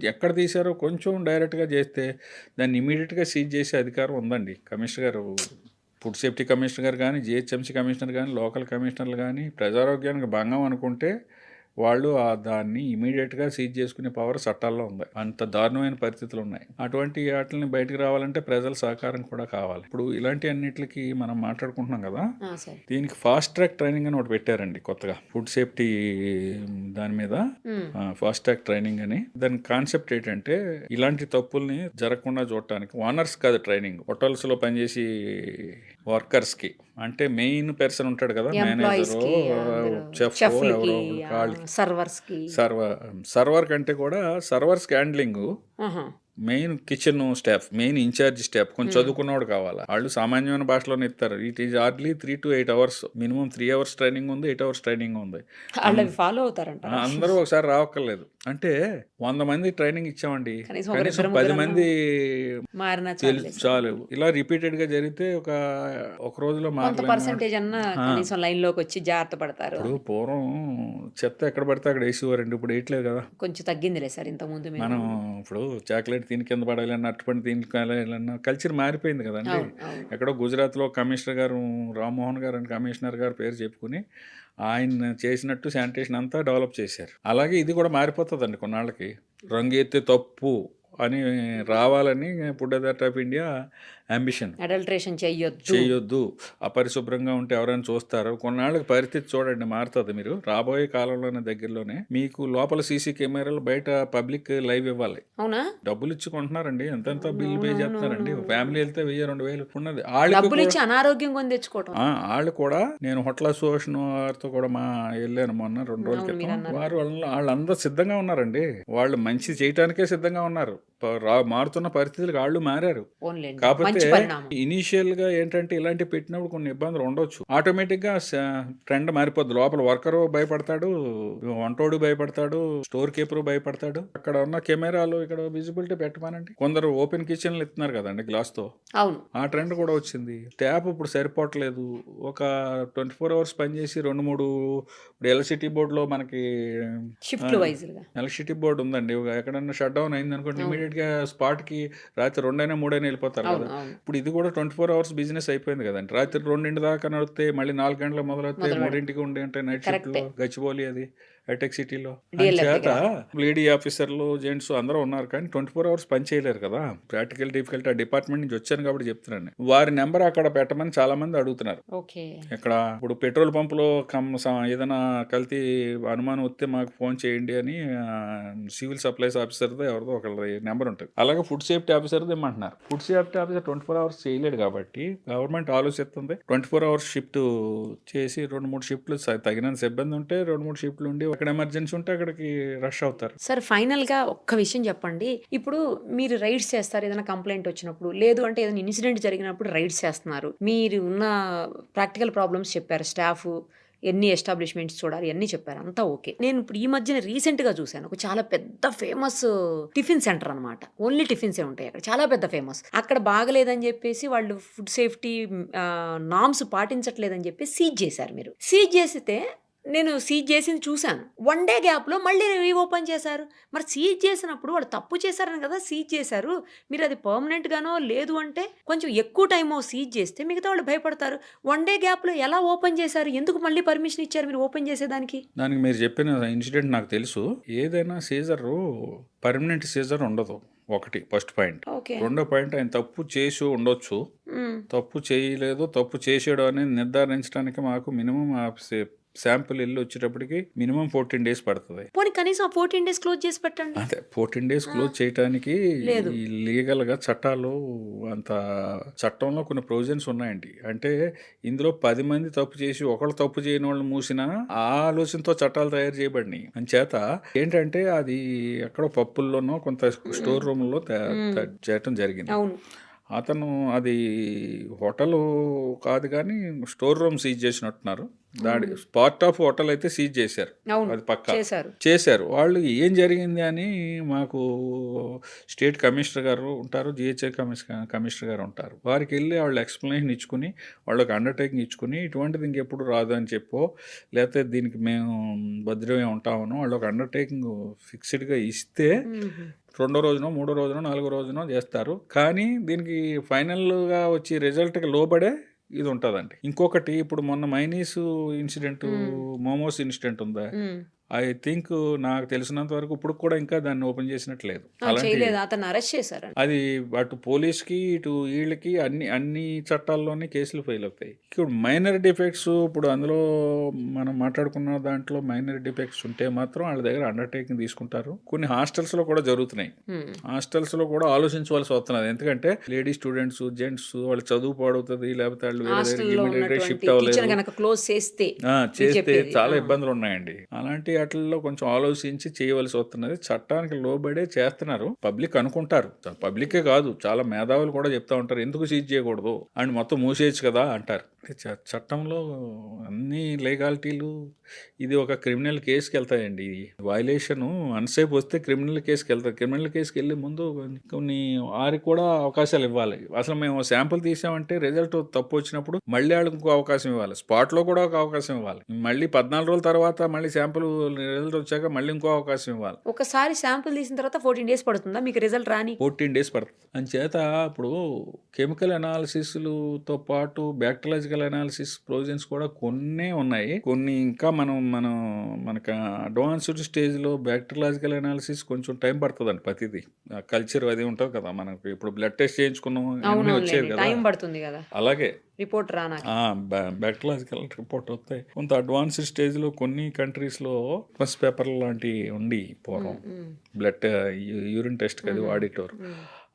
ఎక్కడ తీశారో కొంచెం డైరెక్ట్గా చేస్తే దాన్ని ఇమీడియట్గా సీజ్ చేసే అధికారం ఉందండి. కమిషనర్ గారు, ఫుడ్ సేఫ్టీ కమిషనర్ గారు కానీ, జిహెచ్ఎంసీ కమిషనర్ కానీ, లోకల్ కమిషనర్లు కానీ ప్రజారోగ్యానికి భంగం అనుకుంటే వాళ్ళు దాన్ని ఇమీడియట్గా సీజ్ చేసుకునే పవర్ చట్టాల్లో ఉంది. అంత దారుణమైన పరిస్థితులు ఉన్నాయి. అటువంటి వాటిని బయటకు రావాలంటే ప్రజల సహకారం కూడా కావాలి. ఇప్పుడు ఇలాంటి అన్నిటికి మనం మాట్లాడుకుంటున్నాం కదా, సార్ దీనికి ఫాస్ట్ ట్రాక్ ట్రైనింగ్ అని ఒకటి పెట్టారండి కొత్తగా, ఫుడ్ సేఫ్టీ దాని మీద ఫాస్ట్ ట్రాక్ ట్రైనింగ్ అని. దాని కాన్సెప్ట్ ఏంటంటే ఇలాంటి తప్పుల్ని జరగకుండా చూడటానికి ఓనర్స్ కాదు ట్రైనింగ్, హోటల్స్ లో పనిచేసి వర్కర్స్ కి, అంటే మెయిన్ పర్సన్ ఉంటాడు కదా, మేనేజర్, చెఫ్, ఎవరో సర్వర్ కంటే కూడా servers handling, main kitchen staff, main incharge staff కొంచెం చదువుకున్నవాడు కావాలా. వాళ్ళు సామాన్యమైన భాషలోనే ఇస్తారు. It is hardly 3 to 8 hours, minimum 3 hours training ఉంది, 8 hours ట్రైనింగ్ ఉంది. ఫాలో అవుతారంట. అందరూ ఒకసారి రావక్కర్లేదు. అంటే 100 మంది ట్రైనింగ్ ఇచ్చామండి, కనీసం 10 మంది చాలు. ఇలా రిపీటెడ్ గా జరిగితే ఒక రోజులో పర్సెంటేజ్ అన్న కనీసం లైన్ లోకి వచ్చి జాగ్రత్త పడతారు. ఇప్పుడు పూర్వం చెత్త ఎక్కడ పడితే అక్కడ వేసేవారండి, ఇప్పుడు వేయట్లేదు కదా. కొంచెం తగ్గిందిలే సార్ ఇంత ముందు. మనం ఇప్పుడు చాక్లెట్ దీని కింద పడాలన్నా, అట్టుపండి దీనికి పడాలన్నా కల్చర్ మారిపోయింది కదండి. ఎక్కడో గుజరాత్లో కమిషనర్ గారు, రామ్మోహన్ గారు అని కమిషనర్ గారు పేరు చెప్పుకుని ఆయన చేసినట్టు శానిటేషన్ అంతా డెవలప్ చేశారు. అలాగే ఇది కూడా మారిపోతుందండి కొన్నాళ్ళకి. రంగు ఎత్తే తప్పు అని రావాలని food authority of India ambition. Adulteration చెయ్యొద్దు, అపరిశుభ్రంగా ఉంటే ఎవరైనా చూస్తారు. కొన్నాళ్ళకి పరిస్థితి చూడండి మారుతుంది. మీరు రాబోయే కాలంలోనే దగ్గరలోనే మీకు లోపల సీసీ కెమెరాలు, బయట పబ్లిక్ లైవ్ ఇవ్వాలి. అవునా? డబ్బులు ఇచ్చి కొంటున్నారండి, ఎంతెంత బిల్ పే చేస్తున్నారండి. ఫ్యామిలీ వెళ్తే 1000-2000 ఉన్నది. అనారోగ్యం కొని తెచ్చుకోవటం. వాళ్ళు కూడా, నేను హోటల్ అసోసియేషన్ వారితో కూడా వెళ్ళాను మొన్న 2 రోజుల క్రితం. వాళ్ళందరూ సిద్ధంగా ఉన్నారండి. వాళ్ళు మంచి చేయటానికే సిద్ధంగా ఉన్నారు. మారుతున్న పరిస్థితులకు వాళ్ళు మారారు. కాకపోతే ఇనీషియల్ గా ఏంటంటే ఇలాంటివి పెట్టినప్పుడు కొన్ని ఇబ్బందులు ఉండొచ్చు. ఆటోమేటిక్ గా ట్రెండ్ మారిపోద్ది. లోపల వర్కరు భయపడతాడు, వంటోడు భయపడతాడు, స్టోర్ కీపర్ భయపడతాడు. అక్కడ ఉన్న కెమెరాలు ఇక్కడ విజిబిలిటీ పెట్టమనండి. కొందరు ఓపెన్ కిచెన్లు ఇస్తున్నారు కదండి గ్లాస్ తో, ఆ ట్రెండ్ కూడా వచ్చింది. ట్యాప్ ఇప్పుడు సరిపోవట్లేదు. ఒక 24 hours పనిచేసి 2-3 ఇప్పుడు ఎలక్ట్రిసిటీ బోర్డులో మనకి ఎలక్ట్రిసిటీ బోర్డు ఉందండి. ఎక్కడన్నా షట్ డౌన్ అయింది అనుకోండి, ఇమీడియట్ గా స్పాట్ కి రాత్రి 2-3 వెళ్ళిపోతారు కదా. ఇప్పుడు ఇది కూడా 24 hours బిజినెస్ అయిపోయింది కదండి. రాత్రి 2 దాకా నడితే మళ్ళీ 4 గంటలకు మొదలైతే 3 ఉండి అంటే నైట్ షిఫ్ట్ లో గచ్చిబౌలి అది హైటెక్ సిటీలో. చేత లేడీ ఆఫీసర్లు, జెంట్స్ అందరూ ఉన్నారు కానీ 24 hours పని చేయలేరు కదా. ప్రాక్టికల్ డిఫికల్ట్ ఆ డిపార్ట్మెంట్ నుంచి వచ్చాను కాబట్టి చెప్తున్నాను. వారి నెంబర్ అక్కడ పెట్టమని చాలా మంది అడుగుతున్నారు. ఇక్కడ ఇప్పుడు పెట్రోల్ పంపులో ఏదైనా కల్తీ అనుమానం వస్తే మాకు ఫోన్ చేయండి అని సివిల్ సప్లైస్ ఆఫీసర్తో ఎవరిదో ఒకళ్ళ నెంబర్ ఉంటుంది. అలాగే ఫుడ్ సేఫ్టీ ఆఫీసర్ది ఇమ్మంటున్నారు. ఫుడ్ సేఫ్టీ ఆఫీసర్ 24 hours చేయలేడు కాబట్టి గవర్నమెంట్ ఆలోచిస్తుంది 24 hours షిఫ్ట్ చేసి 2-3 షిఫ్ట్లు తగినంత సిబ్బంది ఉంటే 2-3 షిఫ్ట్లు ఉండి అక్కడ ఎమర్జెన్సీ ఉంటే అక్కడికి రష్ అవుతారు. సార్ ఫైనల్ గా ఒక్క విషయం చెప్పండి. ఇప్పుడు మీరు రైడ్స్ చేస్తారు ఏదైనా కంప్లైంట్ వచ్చినప్పుడు, లేదు అంటే ఏదైనా ఇన్సిడెంట్ జరిగినప్పుడు రైడ్స్ చేస్తున్నారు. మీరు ఉన్న ప్రాక్టికల్ ప్రాబ్లమ్స్ చెప్పారు, స్టాఫ్ ఎన్ని ఎస్టాబ్లిష్మెంట్స్ చూడాలి అన్నీ చెప్పారు, అంతా ఓకే. నేను ఇప్పుడు ఈ మధ్యన రీసెంట్ గా చూశాను ఒక చాలా పెద్ద ఫేమస్ టిఫిన్ సెంటర్ అనమాట. ఓన్లీ టిఫిన్సే ఉంటాయి అక్కడ, చాలా పెద్ద ఫేమస్. అక్కడ బాగలేదని చెప్పేసి వాళ్ళు ఫుడ్ సేఫ్టీ నామ్స్ పాటించట్లేదని చెప్పి సీజ్ చేశారు. మీరు సీజ్ చేస్తే నేను సీజ్ చేసింది చూశాను. 1 day గ్యాప్లో మళ్ళీ రీఓపెన్ చేశారు. మరి సీజ్ చేసినప్పుడు వాళ్ళు తప్పు చేశారని కదా సీజ్ చేశారు. మీరు అది పర్మనెంట్గానో లేదు అంటే కొంచెం ఎక్కువ టైమో సీజ్ చేస్తే మిగతా వాళ్ళు భయపడతారు. 1 day గ్యాప్లో ఎలా ఓపెన్ చేశారు? ఎందుకు మళ్ళీ పర్మిషన్ ఇచ్చారు మీరు ఓపెన్ చేసేదానికి? దానికి మీరు చెప్పిన ఇన్సిడెంట్ నాకు తెలుసు. ఏదైనా సీజర్ పర్మనెంట్ సీజర్ ఉండదు. ఒకటి ఫస్ట్ పాయింట్. రెండో పాయింట్, ఆయన తప్పు చేసి ఉండొచ్చు, తప్పు చేయలేదు, తప్పు చేసాడు అనేది నిర్ధారించడానికి మాకు మినిమం శాంపుల్ వెళ్ళి వచ్చేటప్పటికి మినిమం 14 డేస్ పడుతుంది. పోనీ కనీసం ఆ 14 డేస్ క్లోజ్ చేసి పెట్టండి. అదే 14 డేస్ క్లోజ్ చేయడానికి లేదు. ఈ లీగల్గా చట్టాలు అంత చట్టంలో కొన్ని ప్రొవిజన్స్ ఉన్నాయండి. అంటే ఇందులో 10 మంది తప్పు చేసి ఒకళ్ళు తప్పు చేయని వాళ్ళు మూసినా ఆ ఆలోచనతో చట్టాలు తయారు చేయబడినాయి. అంచేత ఏంటంటే అది ఎక్కడో పప్పుల్లోనో కొంత స్టోర్ రూమ్లో చేయటం జరిగింది. అవును. అతను అది హోటల్ కాదు కానీ స్టోర్ రూమ్ సీజ్ చేసినట్టున్నారు. దాడి పార్ట్ ఆఫ్ హోటల్ అయితే సీజ్ చేశారు. అవును, అది పక్కా చేశారు. చేశారు. వాళ్ళు ఏం జరిగింది అని మాకు స్టేట్ కమిషనర్ గారు ఉంటారు, జిహెచ్ఐ కమిషనర్ గారు ఉంటారు. వారికి వెళ్ళి వాళ్ళు ఎక్స్ప్లెనేషన్ ఇచ్చుకుని వాళ్ళకి అండర్టేకింగ్ ఇచ్చుకుని ఇటువంటిది ఇంకెప్పుడు రాదు అని చెప్పో లేకపోతే దీనికి మేము భద్రమే ఉంటామనో వాళ్ళు ఒక అండర్టేకింగ్ ఫిక్స్డ్గా ఇస్తే రెండో రోజునో మూడో రోజునో నాలుగో రోజునో చేస్తారు. కానీ దీనికి ఫైనల్గా వచ్చి రిజల్ట్కి లోబడే ఇది ఉంటుందండి. ఇంకొకటి ఇప్పుడు మొన్న మైనీస్ ఇన్సిడెంట్, మోమోస్ ఇన్సిడెంట్ ఉందా, ఐ థింక్ నాకు తెలిసినంత వరకు ఇప్పుడు కూడా ఇంకా దాన్ని ఓపెన్ చేసినట్లేదు. చేయలేదు, అతను అరెస్ట్ చేశారు. అది అటు పోలీస్కి ఇటు వీళ్ళకి అన్ని చట్టాల్లోనే కేసులు ఫెయిల్ అవుతాయి. ఇప్పుడు మైనర్ డిఫెక్ట్స్, ఇప్పుడు అందులో మనం మాట్లాడుకున్న దాంట్లో మైనర్ డిఫెక్ట్స్ ఉంటే మాత్రం వాళ్ళ దగ్గర అండర్టేకింగ్ తీసుకుంటారు. కొన్ని హాస్టల్స్లో కూడా జరుగుతున్నాయి. హాస్టల్స్లో కూడా ఆలోచించవలసి వస్తున్నది. ఎందుకంటే లేడీ స్టూడెంట్స్, జెంట్స్ వాళ్ళ చదువు పాడవుతుంది, లేకపోతే వాళ్ళు షిఫ్ట్ అవ్వలేదు, క్లోజ్ చేస్తే చాలా ఇబ్బందులు ఉన్నాయండి. అలాంటి వాటిల్లో కొంచెం ఆలోచించి చేయవలసి వస్తున్నది. చట్టానికి లోబడే చేస్తున్నారు. పబ్లిక్ అనుకుంటారు, పబ్లికే కాదు చాలా మేధావులు కూడా చెప్తా ఉంటారు ఎందుకు సీజ్ చేయకూడదు అండ్ మొత్తం మూసేయచ్చు కదా అంటారు. చట్టంలో అన్ని లీగాలిటీలు ఇది ఒక క్రిమినల్ కేసుకి వెళ్తాయండి. ఇది వైలేషన్ అన్సేఫ్ వస్తే క్రిమినల్ కేసుకి వెళ్తారు. క్రిమినల్ కేసుకి వెళ్ళే ముందు కొన్ని వారికి కూడా అవకాశాలు ఇవ్వాలి. అసలు మేము శాంపుల్ తీసామంటే రిజల్ట్ తప్పు వచ్చినప్పుడు మళ్ళీ వాళ్ళకి ఇంకో అవకాశం ఇవ్వాలి. స్పాట్లో కూడా ఒక అవకాశం ఇవ్వాలి. మళ్ళీ 14 రోజుల తర్వాత మళ్ళీ శాంపుల్ రిజల్ట్ వచ్చాక మళ్ళీ ఇంకో అవకాశం ఇవ్వాలి. ఒకసారి శాంపుల్ తీసిన తర్వాత 14 డేస్ పడుతుందా మీకు రిజల్ట్ రాని? 14 డేస్ పడుతుంది. అంచేత ఇప్పుడు కెమికల్ అనాలిసిస్లతో పాటు బ్యాక్టీరియాలజికల్ అనాలిసిస్ ప్రొవిజన్స్ కూడా కొన్ని ఉన్నాయి. కొన్ని ఇంకా మనకు అడ్వాన్స్డ్ స్టేజ్లో బ్యాక్టీరియాలజికల్ అనాలిసిస్ కొంచెం టైం పడుతుందండి. ప్రతిదీ కల్చర్ అది ఉంటుంది కదా, మనకు ఇప్పుడు బ్లడ్ టెస్ట్ చేయించుకున్నాం వచ్చేది కదా, టైం పడుతుంది కదా. అలాగే రిపోర్ట్ బ్యాక్టీరియాలజికల్ రిపోర్ట్ వస్తాయి. కొంత అడ్వాన్స్డ్ స్టేజ్లో కొన్ని కంట్రీస్లో ఫస్ట్ పేపర్ లాంటివి ఉండి పూర్వం బ్లడ్ యూరిన్ టెస్ట్ అది ఆడిటర్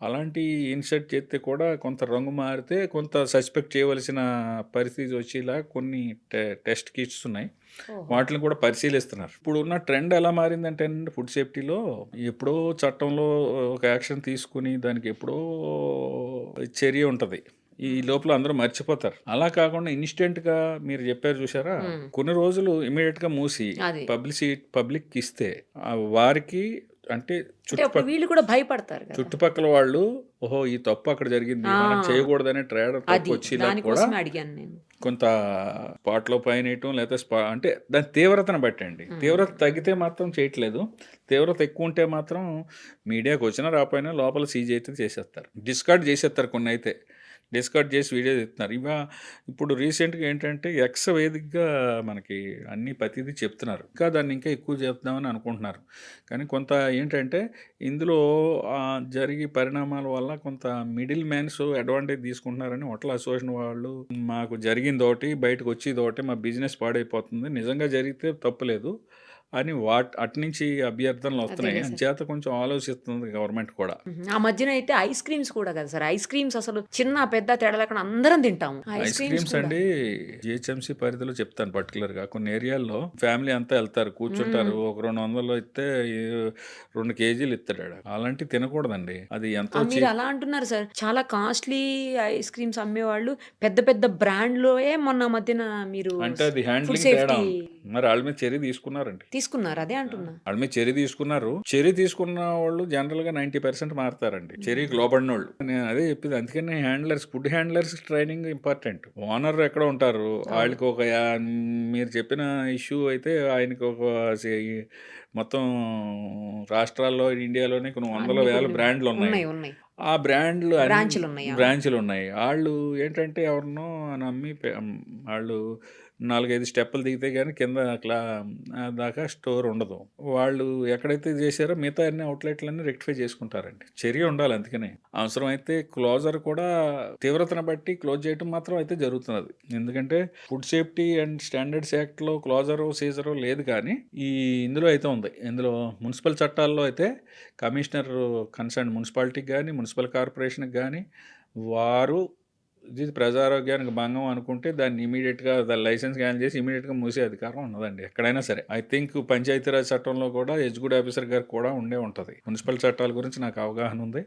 అలాంటి ఇన్సర్ట్ చేస్తే కూడా కొంత రంగు మారితే కొంత సస్పెక్ట్ చేయవలసిన పరిస్థితి వచ్చేలా కొన్ని టెస్ట్ కిట్స్ ఉన్నాయి. వాటిని కూడా పరిశీలిస్తున్నారు. ఇప్పుడు ఉన్న ట్రెండ్ ఎలా మారిందంటే ఫుడ్ సేఫ్టీలో ఎప్పుడో చట్టంలో ఒక యాక్షన్ తీసుకుని దానికి ఎప్పుడో చర్య ఉంటుంది, ఈ లోపల అందరూ మర్చిపోతారు. అలా కాకుండా ఇన్స్టెంట్గా మీరు చెప్పారు చూసారా, కొన్ని రోజులు ఇమీడియట్గా మూసి పబ్లిక్ ఇస్తే వారికి అంటే వీళ్ళు కూడా భయపడతారు. చుట్టుపక్కల వాళ్ళు ఓహో ఈ తప్పు అక్కడ జరిగింది మనం చేయకూడదనే ట్రేడర్ వచ్చి కూడా కొంత స్పాట్లో పైనయటం లేకపోతే అంటే దాని తీవ్రతను బట్టండి. తీవ్రత తగ్గితే మాత్రం చేయట్లేదు, తీవ్రత ఎక్కువ ఉంటే మాత్రం మీడియాకి వచ్చినా రాపోయినా లోపల సీజ్ అయితే చేసేస్తారు, డిస్కార్డ్ చేసేస్తారు. కొన్ని అయితే డిస్కార్డ్ చేసి వీడియో తీస్తున్నారు. ఇప్పుడు రీసెంట్గా ఏంటంటే ఎక్స్ వేదికగా మనకి అన్ని ప్రతిదీ చెప్తున్నారు. ఇంకా దాన్ని ఇంకా ఎక్కువ చెప్దామని అనుకుంటున్నారు. కానీ కొంత ఏంటంటే ఇందులో జరిగే పరిణామాల వల్ల కొంత మిడిల్ మ్యాన్స్ అడ్వాంటేజ్ తీసుకుంటున్నారని హోటల్ అసోసియేషన్ వాళ్ళు మాకు జరిగిందోటి బయటకు వచ్చేదోటి మా బిజినెస్ పాడైపోతుంది, నిజంగా జరిగితే తప్పులేదు అని అట్నుంచి అభ్యర్థనలు వస్తున్నాయి. చేత కొంచెం ఆలోచిస్తుంది గవర్నమెంట్ కూడా. ఆ మధ్యన అయితే ఐస్ క్రీమ్స్ కూడా కదా సార్, ఐస్ క్రీమ్స్ అసలు చిన్న పెద్ద తేడా లేకుండా అందరం తింటాము ఐస్ క్రీమ్స్ అండి. జిహెచ్ఎంసీ పరిధిలో చెప్తాను పర్టికులర్ గా కొన్ని ఏరియాల్లో ఫ్యామిలీ అంతా వెళ్తారు, కూర్చుంటారు, ఒక 200 ఇస్తే 2 కేజీలు ఇస్తాడు. అలాంటివి తినకూడదండి. అది ఎంతో మీరు అలా అంటున్నారు సార్, చాలా కాస్ట్లీ ఐస్ క్రీమ్స్ అమ్మేవాళ్ళు పెద్ద పెద్ద బ్రాండ్లోయే మొన్న మధ్యన మీరు అంటే అది హ్యాండ్లింగ్ తేడా. మరి వాళ్ళ మీద చర్య తీసుకున్నారండి, అదే అంటున్నా. వాళ్ళ మీద చర్య తీసుకున్నారు. చర్య తీసుకున్న వాళ్ళు జనరల్ గా 90% మారుతారండి, చర్యకి లోబడిన వాళ్ళు. నేను అదే చెప్పింది. అందుకని food handlers training important. Owner ఎక్కడ ఉంటారు, వాళ్ళకి ఒక మీరు చెప్పిన ఇష్యూ అయితే ఆయనకి ఒక మొత్తం రాష్ట్రాల్లో ఇండియాలోనే కొన్ని 100,000 బ్రాండ్లు ఉన్నాయి. ఆ బ్రాంచ్లు ఉన్నాయి. వాళ్ళు ఏంటంటే ఎవరినో నమ్మి వాళ్ళు 4, 5 స్టెప్పులు దిగితే గానీ కింద దాకా స్టోర్ ఉండదు. వాళ్ళు ఎక్కడైతే చేశారో మిగతా అన్ని అవుట్‌లెట్‌లన్నీ రెక్టిఫై చేసుకుంటారండి. చర్య ఉండాలి అందుకనే. అవసరమైతే క్లోజర్ కూడా తీవ్రతను బట్టి క్లోజ్ చేయటం మాత్రం అయితే జరుగుతున్నది. ఎందుకంటే ఫుడ్ సేఫ్టీ అండ్ స్టాండర్డ్స్ యాక్ట్‌లో క్లోజరు, సీజరు లేదు కానీ ఇందులో అయితే ఉంది. ఇందులో మున్సిపల్ చట్టాల్లో అయితే కమిషనర్ కన్సర్న్ మున్సిపాలిటీకి గానీ, మున్సిపల్ కార్పొరేషన్‌కి గానీ వారు ఇది ప్రజారోగ్యానికి భంగం అనుకుంటే దాన్ని ఇమీడియట్‌గా దాని లైసెన్స్ క్యాన్సిల్ చేసి ఇమీడియట్‌గా మూసే అధికారం ఉన్నదండి ఎక్కడైనా సరే. ఐ థింక్ పంచాయతీరాజ్ చట్టంలో కూడా ఎగ్జిక్యూటివ్ ఆఫీసర్ గారికి కూడా ఉండే ఉంటది. మున్సిపల్ చట్టాల గురించి నాకు అవగాహన ఉంది.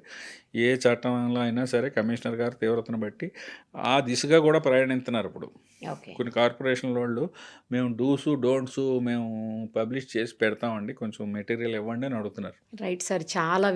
ఏ చట్టంలో అయినా సరే కమిషనర్ గారు తీవ్రతను బట్టి ఆ దిశగా కూడా ప్రయాణిస్తున్నారు ఇప్పుడు. ఓకే. కొన్ని కార్పొరేషన్ల వాళ్ళు మేము డూసు, డోంట్సు మేము పబ్లిష్ చేసి పెడతామండి. కొంచెం మెటీరియల్ ఇవ్వండి అని అడుగుతున్నారు. Right sir. చాలా